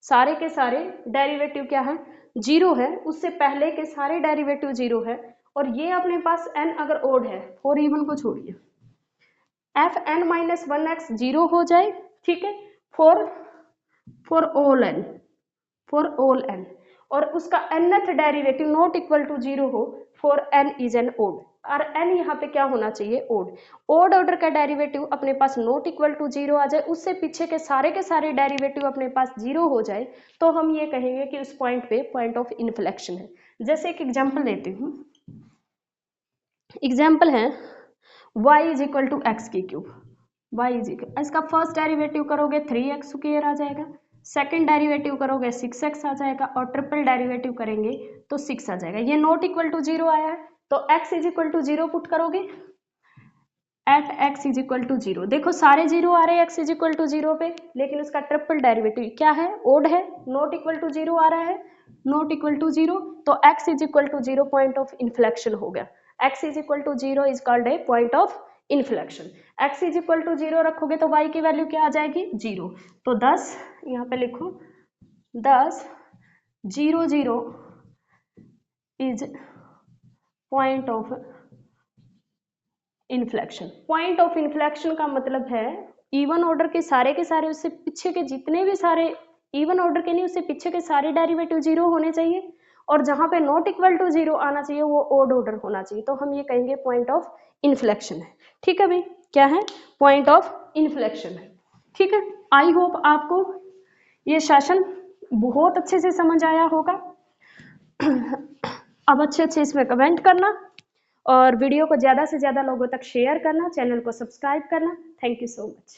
सारे के सारे डेरिवेटिव क्या है, जीरो है, उससे पहले के सारे डेरिवेटिव जीरो है, और ये अपने पास n अगर ओड है, और इवन को छोड़िए, f n minus one x zero हो जाए, ठीक है, फॉर ऑल n, और उसका nth derivative not equal to zero हो for n is an odd, और n यहाँ पे क्या होना चाहिए, ओड। ओड ऑर्डर का डेरिवेटिव अपने पास नॉट इक्वल टू जीरो आ जाए, उससे पीछे के सारे डेरिवेटिव अपने पास जीरो हो जाए, तो हम ये कहेंगे कि उस पॉइंट पे पॉइंट ऑफ इन्फ्लेक्शन है। जैसे एक एग्जांपल लेती हूँ, एग्जांपल है y is equal to x की क्यूब, y इज इक्वल, इसका फर्स्ट डेरिवेटिव करोगे 3x स्क्वायर आ जाएगा, सेकेंड डेरिवेटिव करोगे 6x आ जाएगा, और ट्रिपल डेरिवेटिव करेंगे तो 6 आ जाएगा। ये नॉट इक्वल टू जीरो आया है तो x is equal to zero put करोगे, at x is equal to zero. देखो सारे जीरो आ रहे हैं x is equal to zero पे, लेकिन उसका ट्रिपल डेरिवेटिव क्या है, ओड है, नॉट इक्वल टू जीरो आ रहा है, नॉट इक्वल टू जीरो, तो x is equal to zero point of inflection हो गया। x is equal to zero is called a point of inflection. x is equal to zero रखोगे तो y की वैल्यू क्या आ जाएगी, जीरो, तो 10 यहाँ पे लिखो, 10 0 0 is point of inflection. Point of inflection का मतलब है इवन ऑर्डर के सारे उससे पीछे के जितने भी सारे, इवन ऑर्डर के नहीं, उससे पीछे के सारे डेरिवेटिव जीरो होने चाहिए, और जहां पे नॉट इक्वल टू जीरो आना चाहिए वो ओड ऑर्डर होना चाहिए, तो हम ये कहेंगे पॉइंट ऑफ इन्फ्लेक्शन है। ठीक है भाई, क्या है, पॉइंट ऑफ इन्फ्लेक्शन है। ठीक है, आई होप आपको ये सेशन बहुत अच्छे से समझ आया होगा। अब अच्छे इसमें कमेंट करना, और वीडियो को ज़्यादा से ज़्यादा लोगों तक शेयर करना, चैनल को सब्सक्राइब करना। Thank you so much.